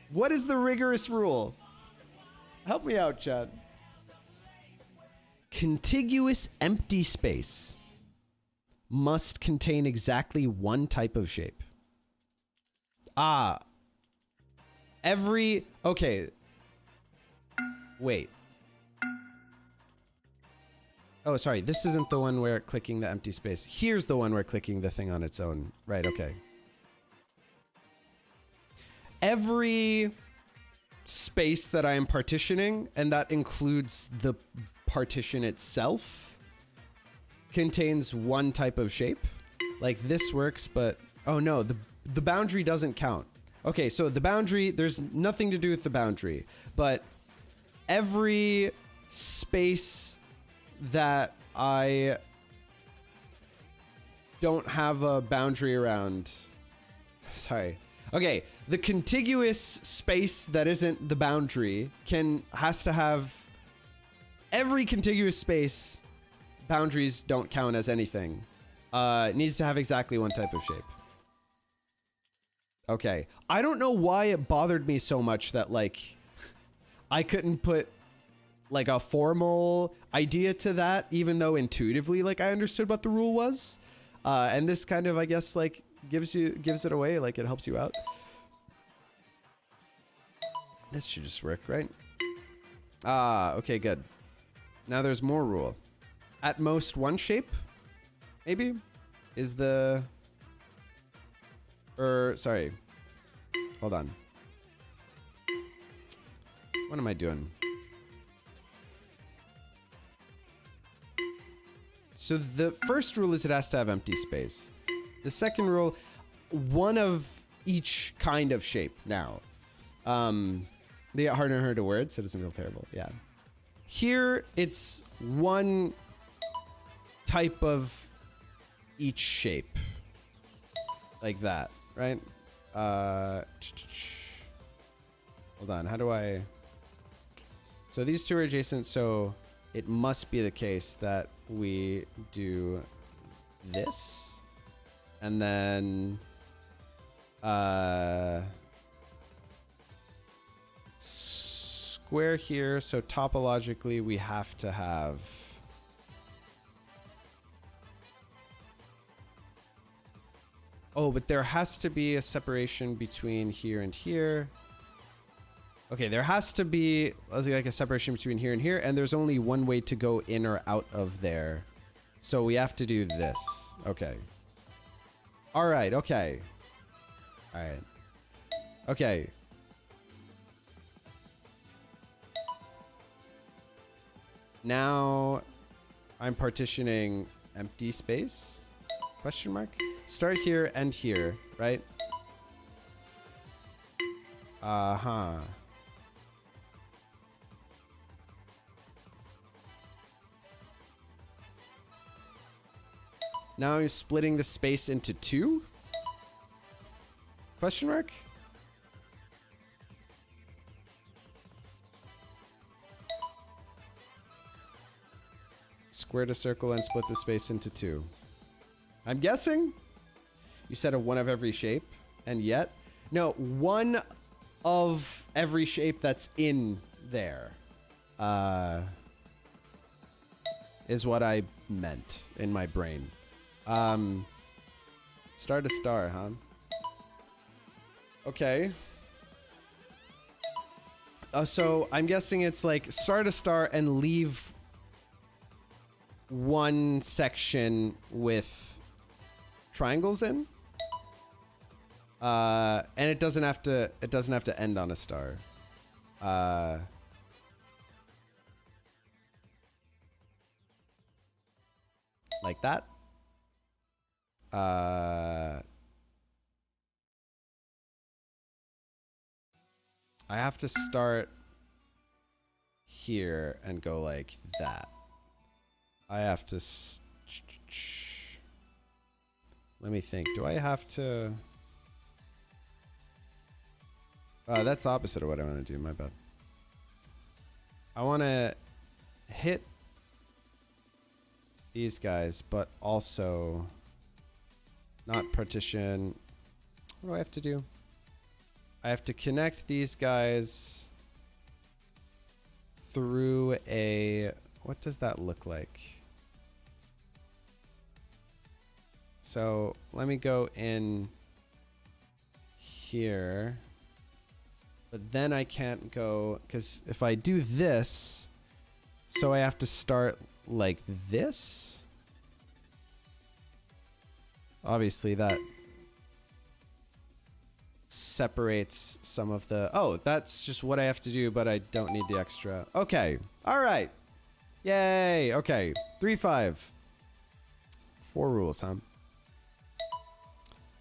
What is the rigorous rule? Help me out, Chad. Contiguous empty space must contain exactly one type of shape. Okay. Wait. Oh, sorry. This isn't the one where clicking the empty space. Here's the one where clicking the thing on its own. Right, okay. Every space that I am partitioning, and that includes the partition itself, contains one type of shape. Like this works, but oh no, the boundary doesn't count. Okay, so the boundary, there's nothing to do with the boundary, but every space that I don't have a boundary around, sorry. Okay, the contiguous space that isn't the boundary has to have every contiguous space. Boundaries don't count as anything. It needs to have exactly one type of shape. Okay, I don't know why it bothered me so much that like I couldn't put like a formal idea to that, even though intuitively like I understood what the rule was. And this kind of, I guess, like gives it away, like it helps you out. This should just work, right? Okay, good. Now there's more rule. At most one shape, maybe, is the... sorry. Hold on. What am I doing? So the first rule is it has to have empty space. The second rule, one of each kind of shape now. They get harder and harder to word, so it doesn't feel terrible. Yeah. Here, it's one type of each shape. Like that, right? Hold on, how do I... So these two are adjacent, so it must be the case that we do this. And then... square here, so topologically we have to have... Oh, but there has to be a separation between here and here. Okay, there has to be like a separation between here and here, and there's only one way to go in or out of there. So we have to do this. Okay. All right, okay. All right. Okay. Now I'm partitioning empty space? Question mark? Start here, end here, right? Uh-huh. Now I'm splitting the space into two? Question mark? Square to circle and split the space into two. I'm guessing you said a one of every shape, and yet no, one of every shape that's in there is what I meant in my brain. Star to star, huh? Okay. So I'm guessing it's like star to star and leave one section with triangles in. And it doesn't have to end on a star. Like that. I have to start here and go like that. I have to... Let me think. Do I have to... that's opposite of what I want to do. My bad. I want to hit these guys, but also not partition. What do I have to do? I have to connect these guys through a... What does that look like? So let me go in here. But then I can't go... Because if I do this... So I have to start like this? Obviously that separates some of the... Oh, that's just what I have to do, but I don't need the extra. Okay. All right. Yay. Okay. 3-5. 4 rules, huh?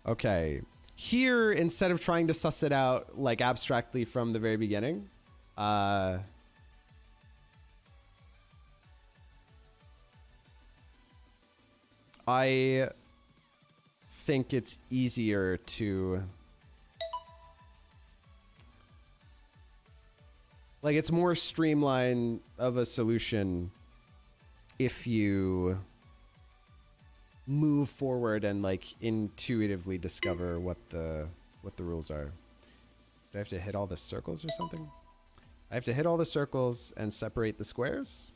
Okay. Here, instead of trying to suss it out like abstractly from the very beginning, I think it's easier to... Like, it's more streamlined of a solution if you move forward and, like, intuitively discover what the rules are. Do I have to hit all the circles or something? I have to hit all the circles and separate the squares?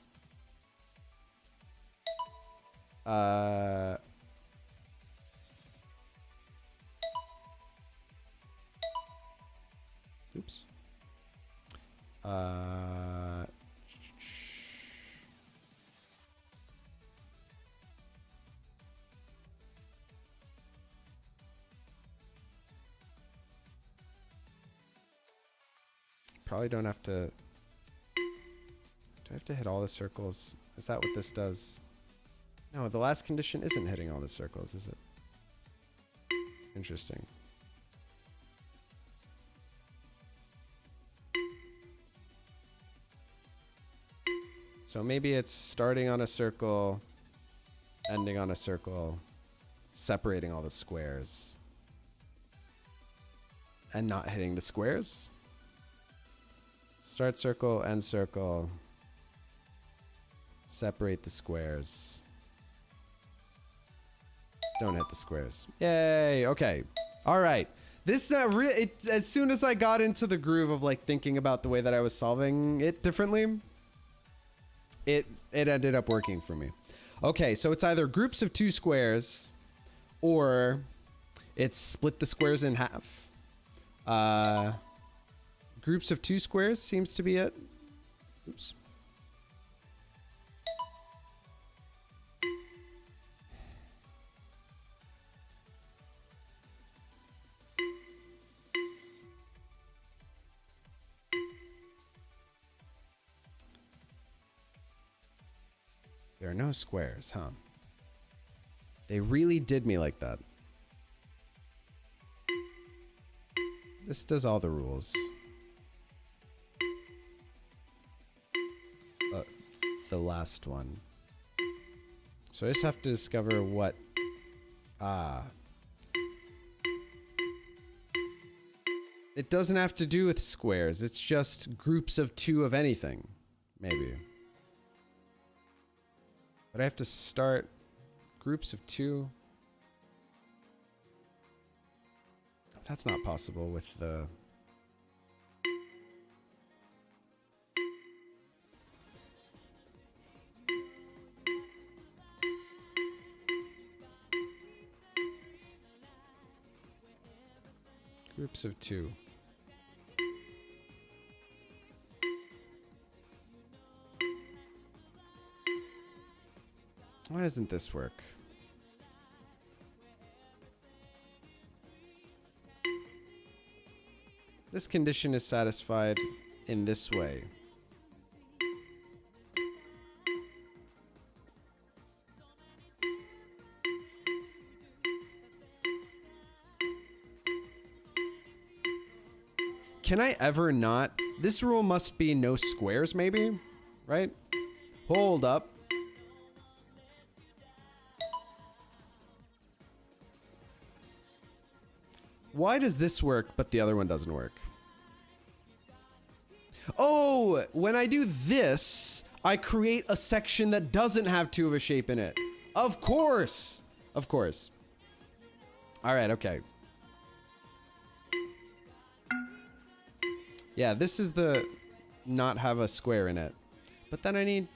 Oops. Probably don't have to... Do I have to hit all the circles? Is that what this does? No, the last condition isn't hitting all the circles, is it? Interesting. So maybe it's starting on a circle, ending on a circle, separating all the squares, and not hitting the squares. Start circle, end circle, separate the squares. Don't hit the squares. Yay, okay. All right. This, as soon as I got into the groove of like thinking about the way that I was solving it differently, it ended up working for me. Okay, so it's either groups of 2 squares or it's split the squares in half. Groups of 2 squares seems to be it. Oops. There are no squares, huh? They really did me like that. This does all the rules. The last one. So I just have to discover what... It doesn't have to do with squares. It's just groups of 2 of anything. Maybe. But I have to start groups of 2. That's not possible with the... Groups of 2. Why doesn't this work? This condition is satisfied in this way. Can I ever not? This rule must be no squares, maybe? Right? Hold up. Why does this work, but the other one doesn't work? Oh, when I do this, I create a section that doesn't have 2 of a shape in it. Of course. Of course. All right, okay. Yeah, this is the not have a square in it. But then I need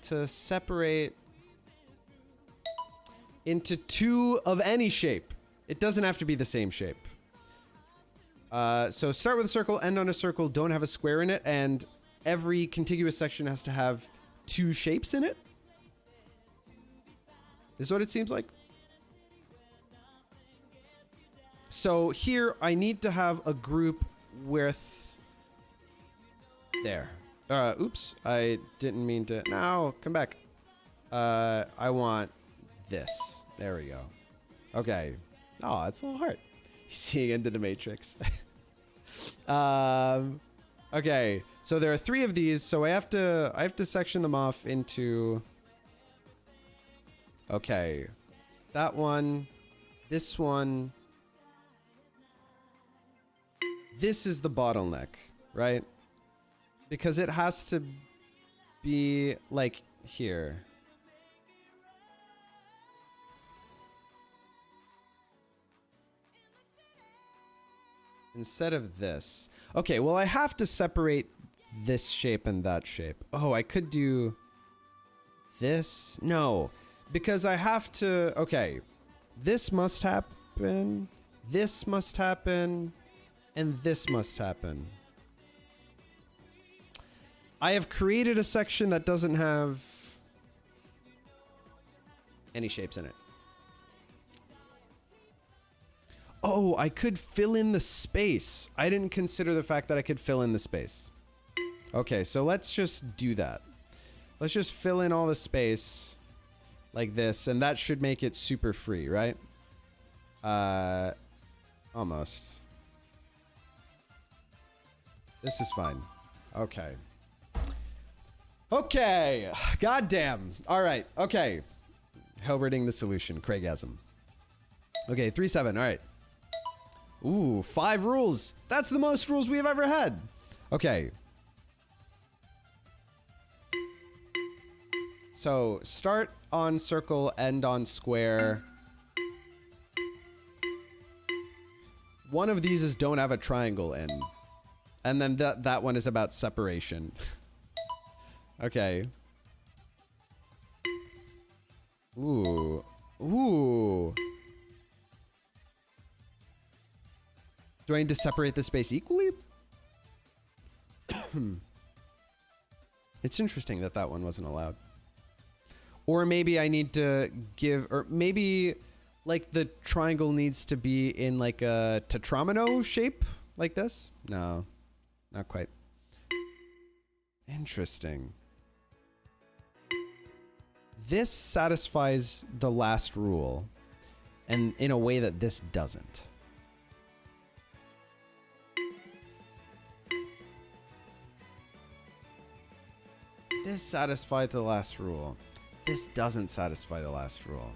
to separate into 2 of any shape. It doesn't have to be the same shape. So start with a circle, end on a circle, don't have a square in it, and every contiguous section has to have 2 shapes in it? This is what it seems like. So here I need to have a group with... There. Oops. I didn't mean to... No, come back. I want this. There we go. Okay. Oh, it's a little hard. Seeing into the matrix. Okay. So there are 3 of these, so I have to section them off into... Okay. That one. This one. This is the bottleneck, right? Because it has to be like here. Instead of this. Okay, well, I have to separate this shape and that shape. Oh, I could do this. No, because I have to... Okay, this must happen. This must happen. And this must happen. I have created a section that doesn't have any shapes in it. Oh, I could fill in the space. I didn't consider the fact that I could fill in the space. Okay, so let's just do that. Let's just fill in all the space like this, and that should make it super free, right? Almost. This is fine. Okay. Okay. Goddamn. All right. Okay. Hilberting the solution. Craigasm. Okay, 3-7. All right. Ooh, 5 rules. That's the most rules we have ever had. Okay. So, start on circle, end on square. One of these is don't have a triangle in. And then that one is about separation. Okay. Ooh. Ooh. Do I need to separate the space equally? It's interesting that that one wasn't allowed. Or maybe I need to give, or maybe like the triangle needs to be in like a tetromino shape like this? No, not quite. Interesting. This satisfies the last rule, and in a way that this doesn't. This satisfied the last rule. This doesn't satisfy the last rule.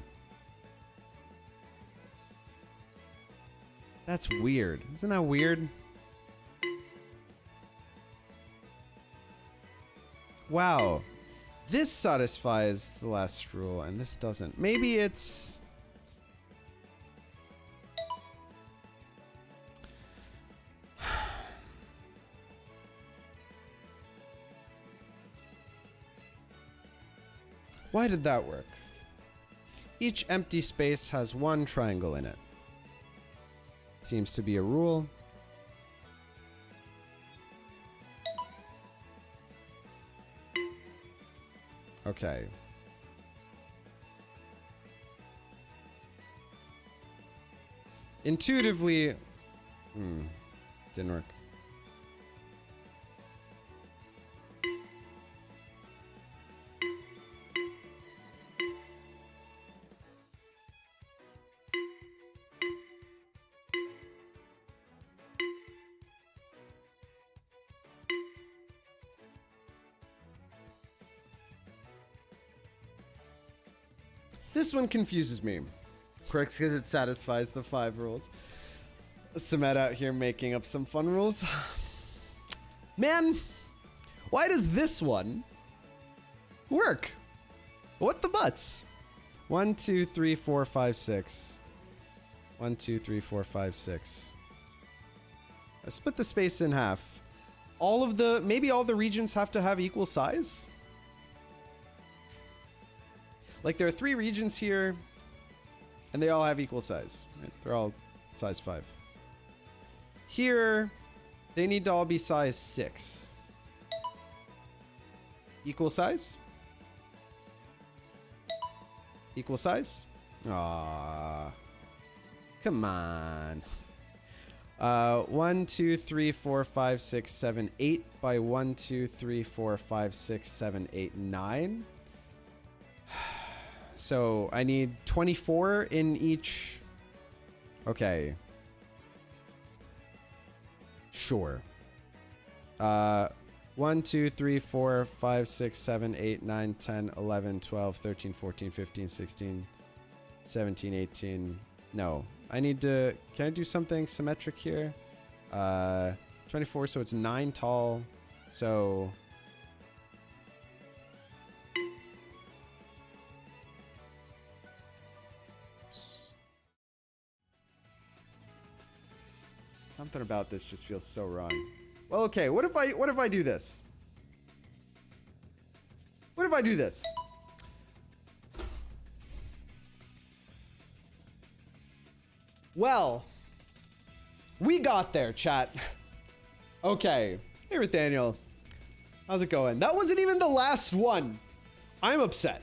That's weird. Isn't that weird? Wow. This satisfies the last rule and this doesn't. Maybe it's... Why did that work? Each empty space has one triangle in it. Seems to be a rule. Okay. Intuitively... didn't work. This one confuses me. Quirks because it satisfies the 5 rules. Samet out here making up some fun rules. Man, why does this one work? What the butts? 1, 2, 3, 4, 5, 6. 1, 2, 3, 4, 5, 6. I split the space in half. Maybe all the regions have to have equal size? Like there are 3 regions here, and they all have equal size. Right? They're all size 5. Here, they need to all be size 6. Equal size? Equal size? Aww. Come on. 1, 2, 3, 4, 5, 6, 7, 8 by 1, 2, 3, 4, 5, 6, 7, 8, 9. So I need 24 in each. Okay. Sure. 1, 2, 3, 4, 5, 6, 7, 8, 9, 10, 11, 12, 13, 14, 15, 16, 17, 18. No. I need to... Can I do something symmetric here? 24, so it's 9 tall. So... Something about this just feels so wrong. Well, okay, what if I do this? What if I do this? Well, we got there, chat. Okay. Hey, Nathaniel. How's it going? That wasn't even the last one. I'm upset.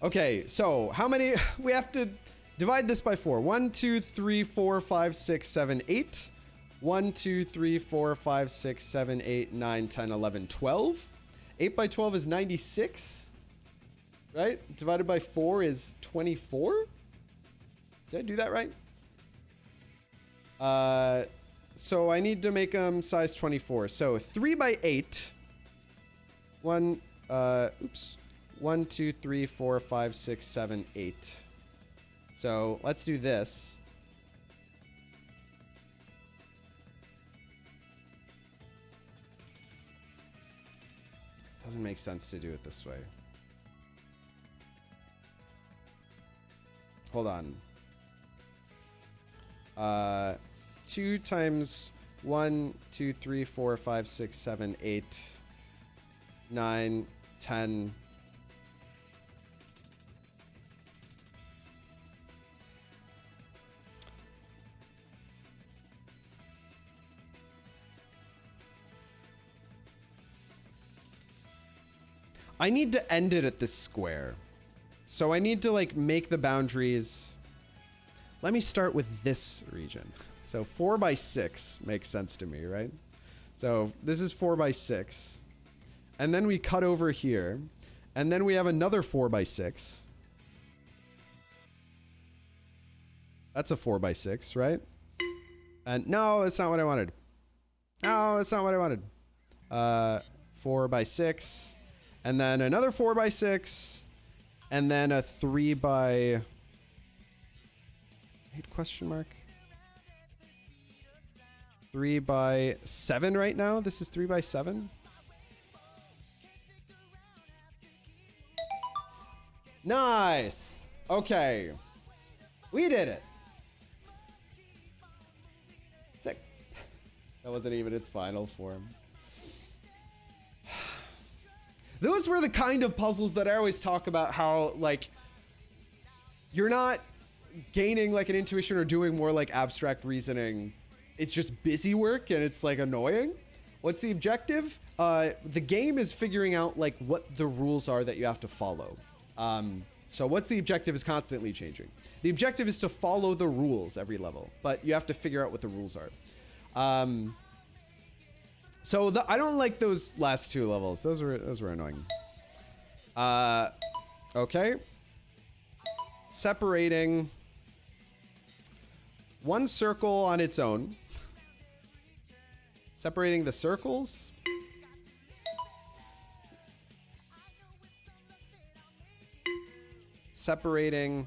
Okay, so how many? We have to divide this by 4. 1, 2, 3, 4, 5, 6, 7, 8. 1, 2, 3, 4, 5, 6, 7, 8, 9, 10, 11, 12. 8 by 12 is 96. Right? Divided by 4 is 24. Did I do that right? So I need to make them size 24. So 3 by 8. 1, 2, 3, 4, 5, 6, 7, 8. So let's do this. Doesn't make sense to do it this way. Hold on. 2 times 1, 2, 3, 4, 5, 6, 7, 8, 9, 10. I need to end it at this square. So I need to like make the boundaries. Let me start with this region. So 4 by 6 makes sense to me, right? So this is 4 by 6. And then we cut over here. And then we have another 4 by 6. That's a 4 by 6, right? And no, that's not what I wanted. No, that's not what I wanted. 4 by 6. And then another 4 by 6. And then a 3 by... Wait, question mark? 3 by 7 right now? This is 3 by 7? Nice! Okay. We did it. Sick. That wasn't even its final form. Those were the kind of puzzles that I always talk about, how like you're not gaining like an intuition or doing more like abstract reasoning. It's just busy work and it's like annoying. What's the objective? The game is figuring out like what the rules are that you have to follow. So what's the objective is constantly changing. The objective is to follow the rules every level, but you have to figure out what the rules are. So I don't like those last 2 levels. Those were annoying. Okay. Separating one circle on its own. Separating the circles. Separating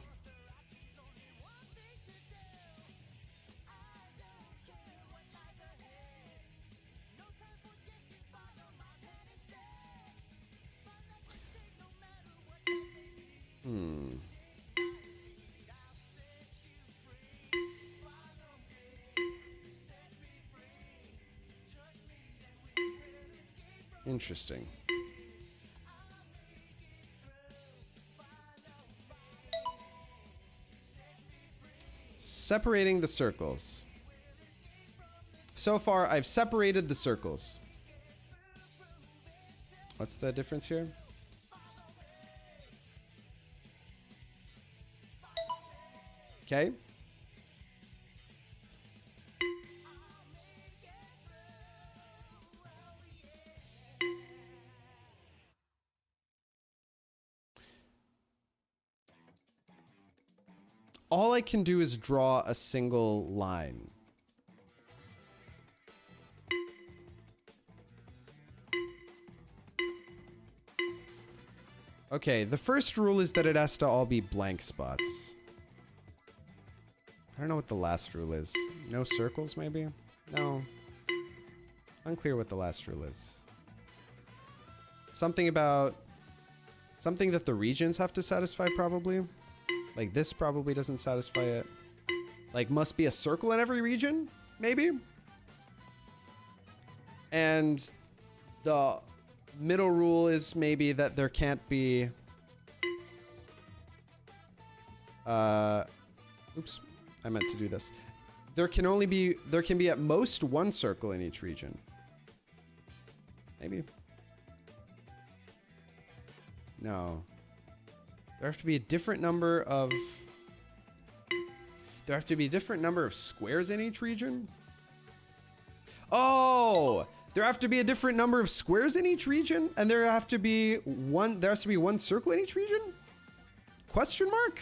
Interesting. Separating the circles. So far, I've separated the circles. What's the difference here? Okay. All I can do is draw a single line. Okay, the first rule is that it has to all be blank spots. I don't know what the last rule is. No circles, maybe? No. Unclear what the last rule is. Something about... Something that the regions have to satisfy, probably. Like, this probably doesn't satisfy it. Like, must be a circle in every region? Maybe? And the middle rule is maybe that there can't be... Oops. I meant to do this. There can be at most one circle in each region. Maybe. No. There have to be a different number of... There have to be a different number of squares in each region? Oh! There have to be a different number of squares in each region? And there has to be one circle in each region? Question mark?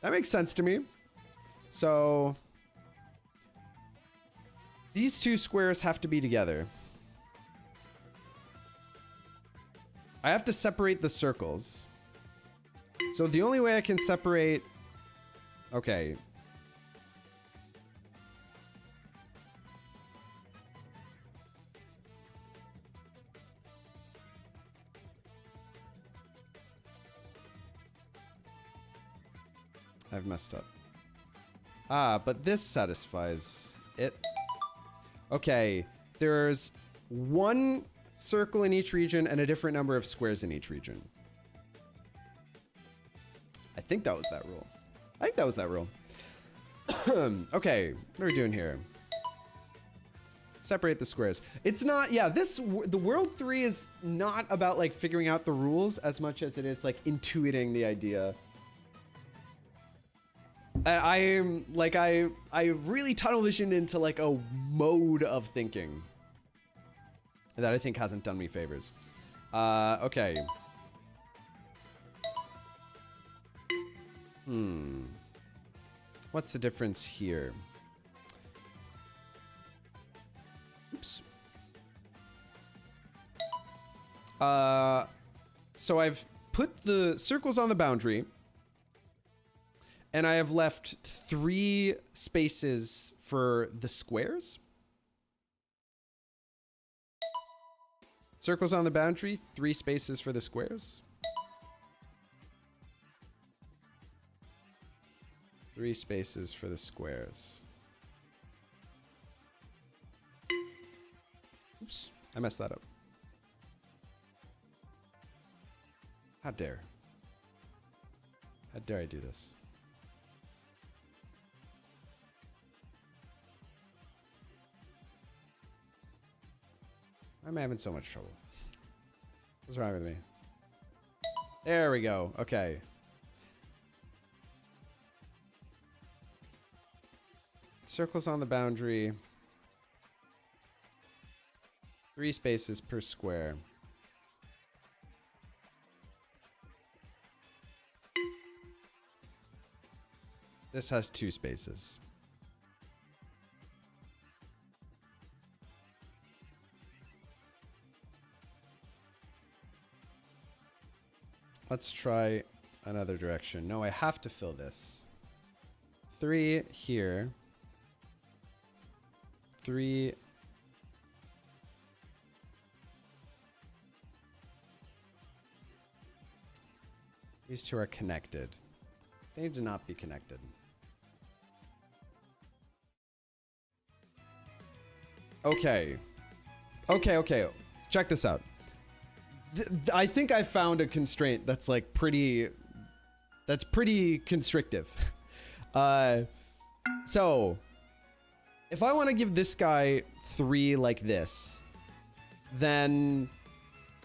That makes sense to me. So... These 2 squares have to be together. I have to separate the circles. So the only way I can separate... Okay. I've messed up. Ah, but this satisfies it. Okay, there's one circle in each region and a different number of squares in each region. I think that was that rule. I think that was that rule. Okay, what are we doing here? Separate the squares. It's not, yeah, the World 3 is not about like figuring out the rules as much as it is like intuiting the idea. I'm like, I really tunnel visioned into like a mode of thinking that I think hasn't done me favors. Okay. What's the difference here? Oops. So I've put the circles on the boundary, and I have left 3 spaces for the squares. Circles on the boundary, 3 spaces for the squares. 3 spaces for the squares. Oops, I messed that up. How dare. How dare I do this? Why am I having so much trouble? What's wrong with me? There we go. Okay. Circles on the boundary. 3 spaces per square. This has 2 spaces. Let's try another direction. No, I have to fill this. 3 here. 3. These 2 are connected. They need to not be connected. Okay. Okay. Check this out. I think I found a constraint that's like pretty constrictive. So if I want to give this guy 3 like this, then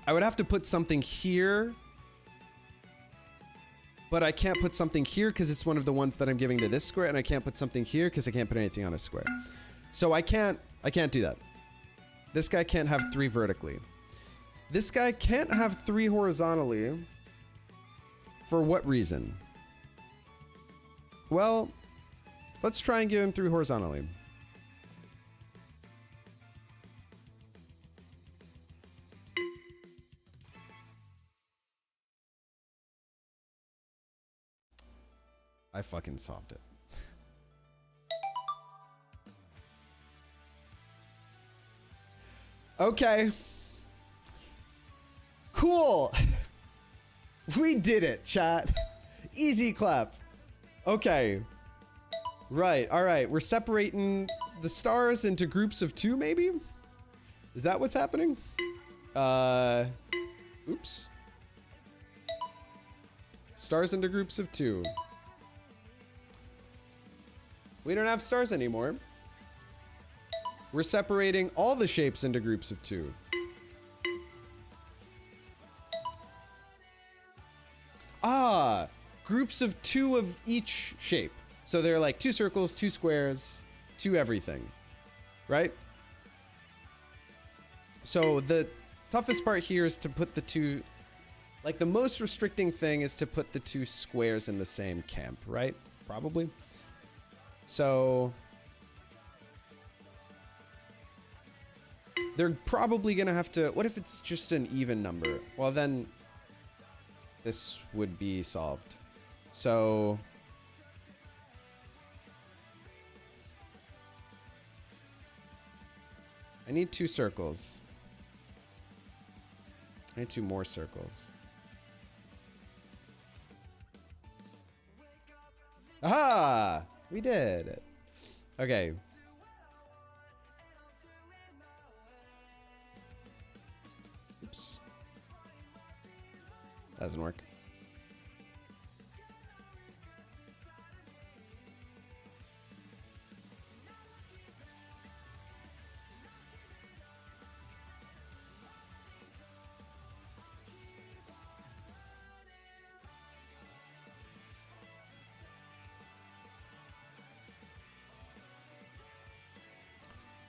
I would have to put something here, but I can't put something here because it's one of the ones that I'm giving to this square, and I can't put something here because I can't put anything on a square. So I can't do that. This guy can't have 3 vertically. This guy can't have 3 horizontally. For what reason? Well, let's try and give him 3 horizontally. I fucking solved it. Okay. Cool. We did it, chat. Easy clap. Okay. Right. All right. We're separating the stars into groups of 2, maybe? Is that what's happening? Oops. Stars into groups of 2. We don't have stars anymore. We're separating all the shapes into groups of 2. Ah, groups of 2 of each shape. So they're like 2 circles, 2 squares, 2 everything, right? So the toughest part here is to put the 2, like the most restricting thing is to put the 2 squares in the same camp, right? Probably. So they're probably gonna have to, what if it's just an even number? Well, then this would be solved. So I need 2 circles. I need 2 more circles. Aha! We did it. Okay. Oops. Doesn't work.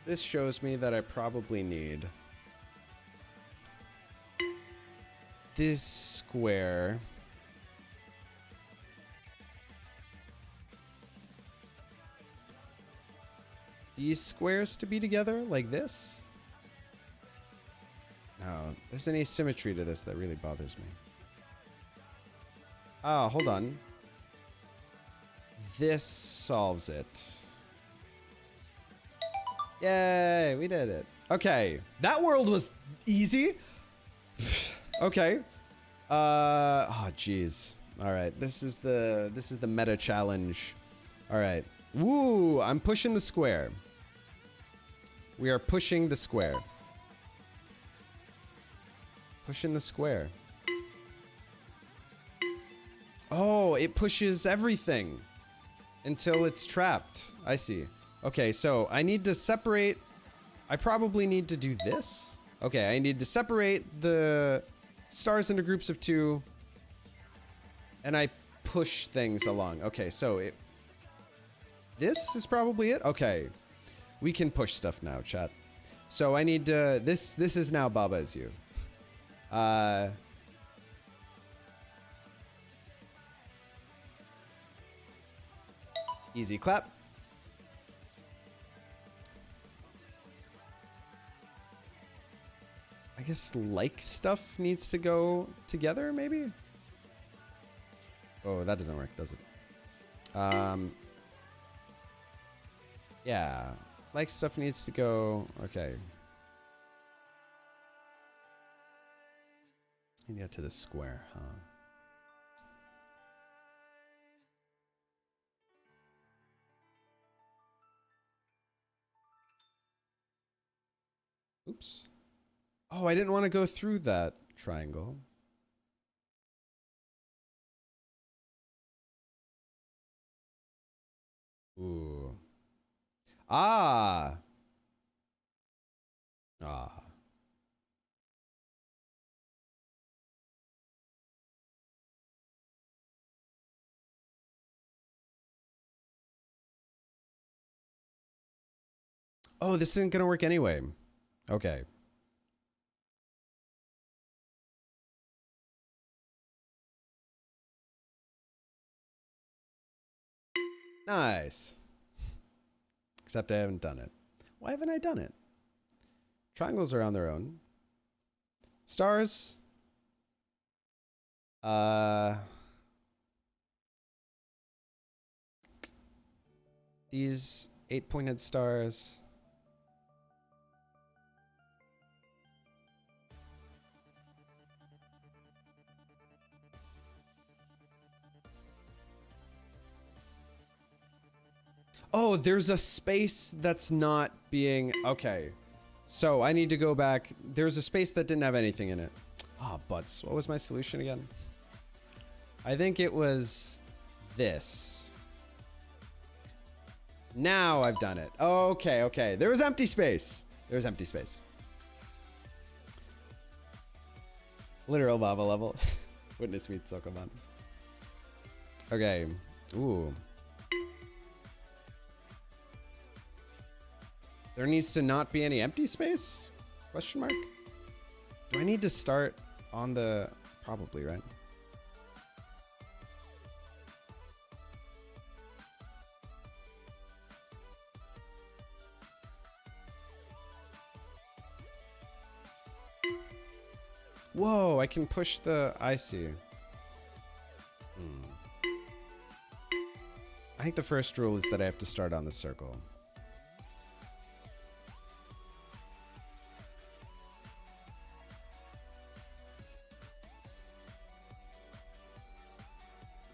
This shows me that I probably need this square. These squares to be together like this. No, there's an asymmetry to this that really bothers me. Ah, hold on. This solves it. Yay, we did it. Okay, that world was easy. Okay. Oh jeez. All right, this is the meta challenge. All right. Woo, I'm pushing the square. We are pushing the square. Pushing the square. Oh, it pushes everything until it's trapped. I see. Okay, so I need to separate. I probably need to do this. Okay, I need to separate the stars into groups of 2. And I push things along. Okay, so this is probably it. Okay. We can push stuff now, chat. So I need to... This is now Baba is you. Easy clap. I guess like stuff needs to go together, maybe? Oh, that doesn't work, does it? Yeah. Like stuff needs to go... Okay. You get to the square, huh? Oops. Oh, I didn't want to go through that triangle. Ooh. Ah. Ah. Oh, this isn't gonna work anyway. Okay. Nice. Except I haven't done it. Why haven't I done it? Triangles are on their own. Stars. These 8-pointed stars. Oh, there's a space that's not being... Okay. So I need to go back. There's a space that didn't have anything in it. Ah, butts. What was my solution again? I think it was this. Now I've done it. Okay, okay. There was empty space. There was empty space. Literal lava level. Witness me, Sokoban. Okay. Ooh. There needs to not be any empty space? Question mark? Do I need to start on the... Probably, right? Whoa, I can push the... I see. I think the first rule is that I have to start on the circle.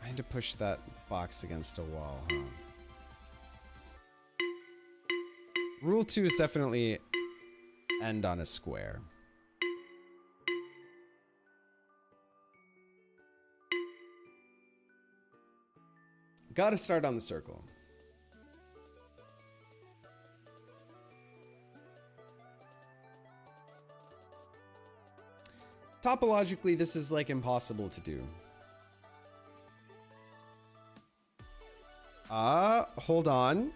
I had to push that box against a wall, huh? Rule 2 is definitely end on a square. Gotta start on the circle. Topologically, this is like impossible to do. Hold on.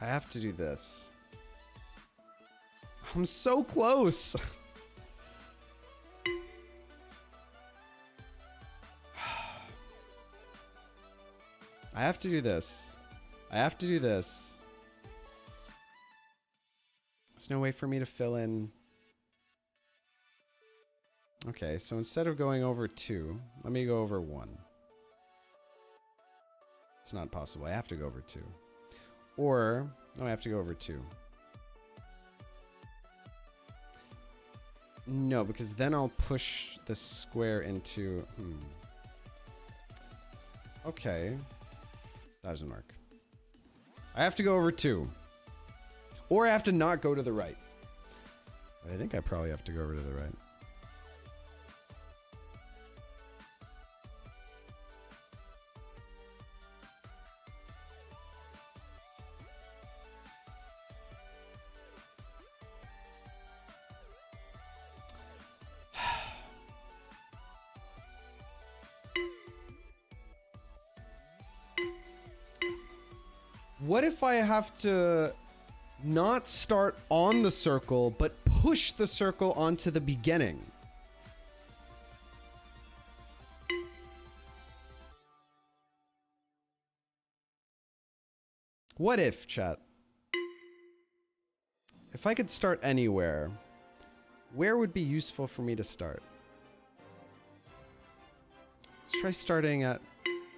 I have to do this. I'm so close. I have to do this. I have to do this. There's no way for me to fill in. Okay, so instead of going over 2, let me go over 1. It's not possible. I have to go over 2. Or, no, I have to go over 2. No, because then I'll push the square into... Okay. That doesn't work. I have to go over 2. Or I have to not go to the right. But I think I probably have to go over to the right. What if I have to not start on the circle, but push the circle onto the beginning? What if, chat? If I could start anywhere, where would be useful for me to start? Let's try starting at...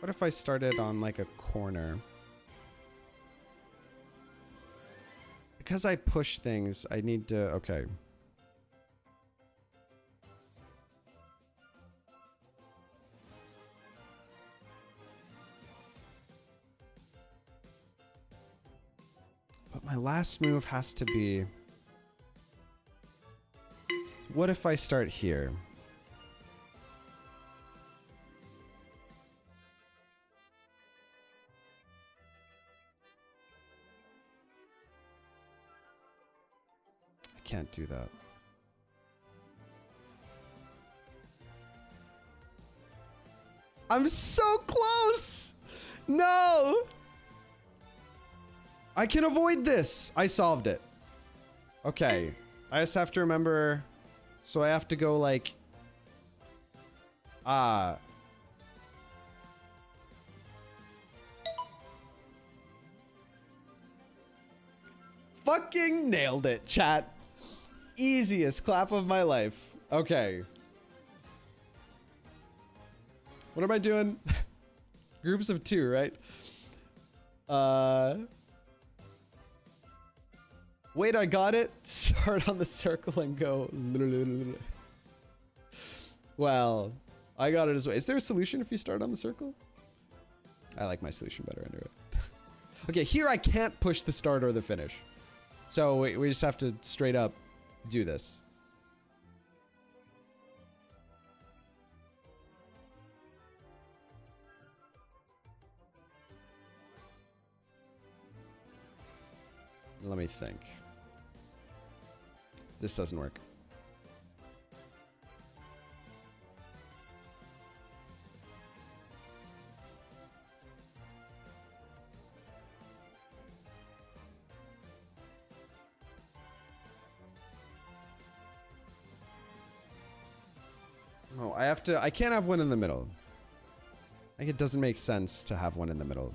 What if I started on like a corner? Because I push things, I need to... Okay. But my last move has to be... What if I start here? Can't do that. I'm so close! No! I can avoid this. I solved it. Okay. I just have to remember... So I have to go like... Fucking nailed it, chat. Easiest clap of my life. Okay. What am I doing? Groups of 2, right? Wait, I got it. Start on the circle and go. Well, I got it as well. Is there a solution if you start on the circle? I like my solution better anyway. Okay, here I can't push the start or the finish. So we just have to straight up do this. Let me think. This doesn't work. No, I can't have one in the middle. Like, it doesn't make sense to have one in the middle.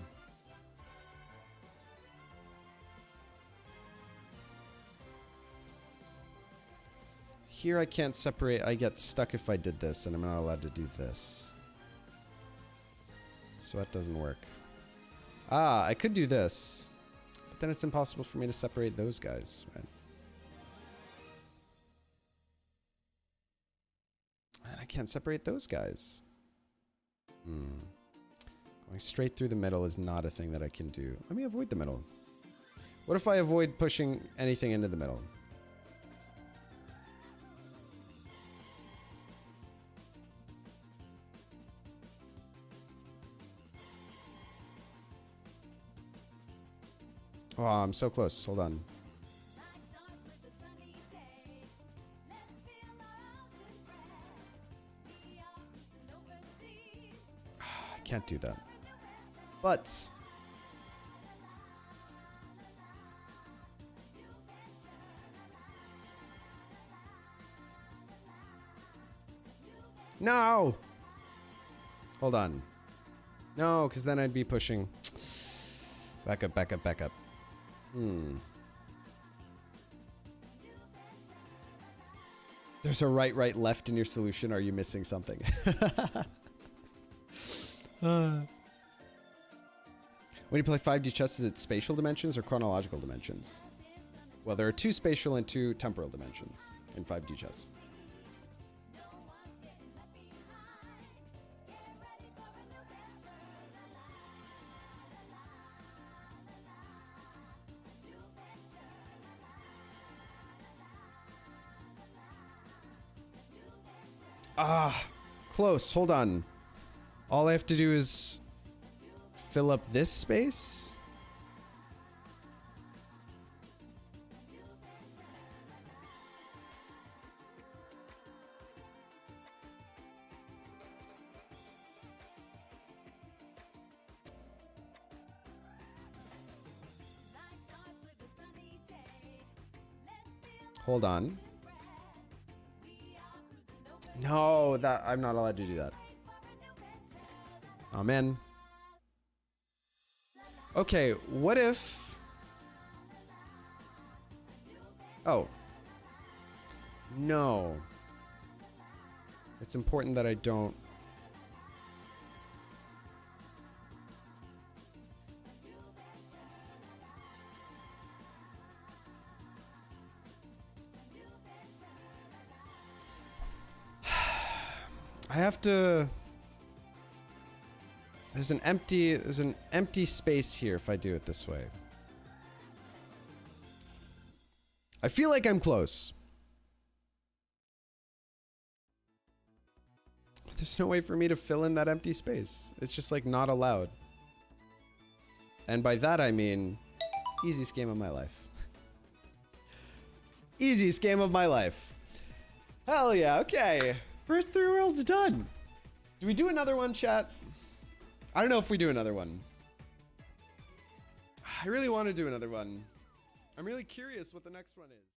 Here I can't separate. I get stuck if I did this, and I'm not allowed to do this. So that doesn't work. Ah, I could do this. But then it's impossible for me to separate those guys, right? And I can't separate those guys. Going straight through the middle is not a thing that I can do. Let me avoid the middle. What if I avoid pushing anything into the middle? Oh, I'm so close. Hold on. I can't do that. But No! Hold on. No, because then I'd be pushing. Back up, back up, back up. There's a right, right, left in your solution. Are you missing something? When you play 5D chess, is it spatial dimensions or chronological dimensions? Well, there are 2 spatial and 2 temporal dimensions in 5D chess. Ah, close. Hold on. All I have to do is fill up this space. Hold on. No, that I'm not allowed to do that. Oh man. Okay, what if... Oh. No. It's important that I don't... I have to... There's an empty space here if I do it this way. I feel like I'm close. There's no way for me to fill in that empty space. It's just like not allowed. And by that I mean easiest game of my life. Easiest game of my life. Hell yeah, okay. First 3 worlds done. Do we do another one, chat? I don't know if we do another one. I really want to do another one. I'm really curious what the next one is.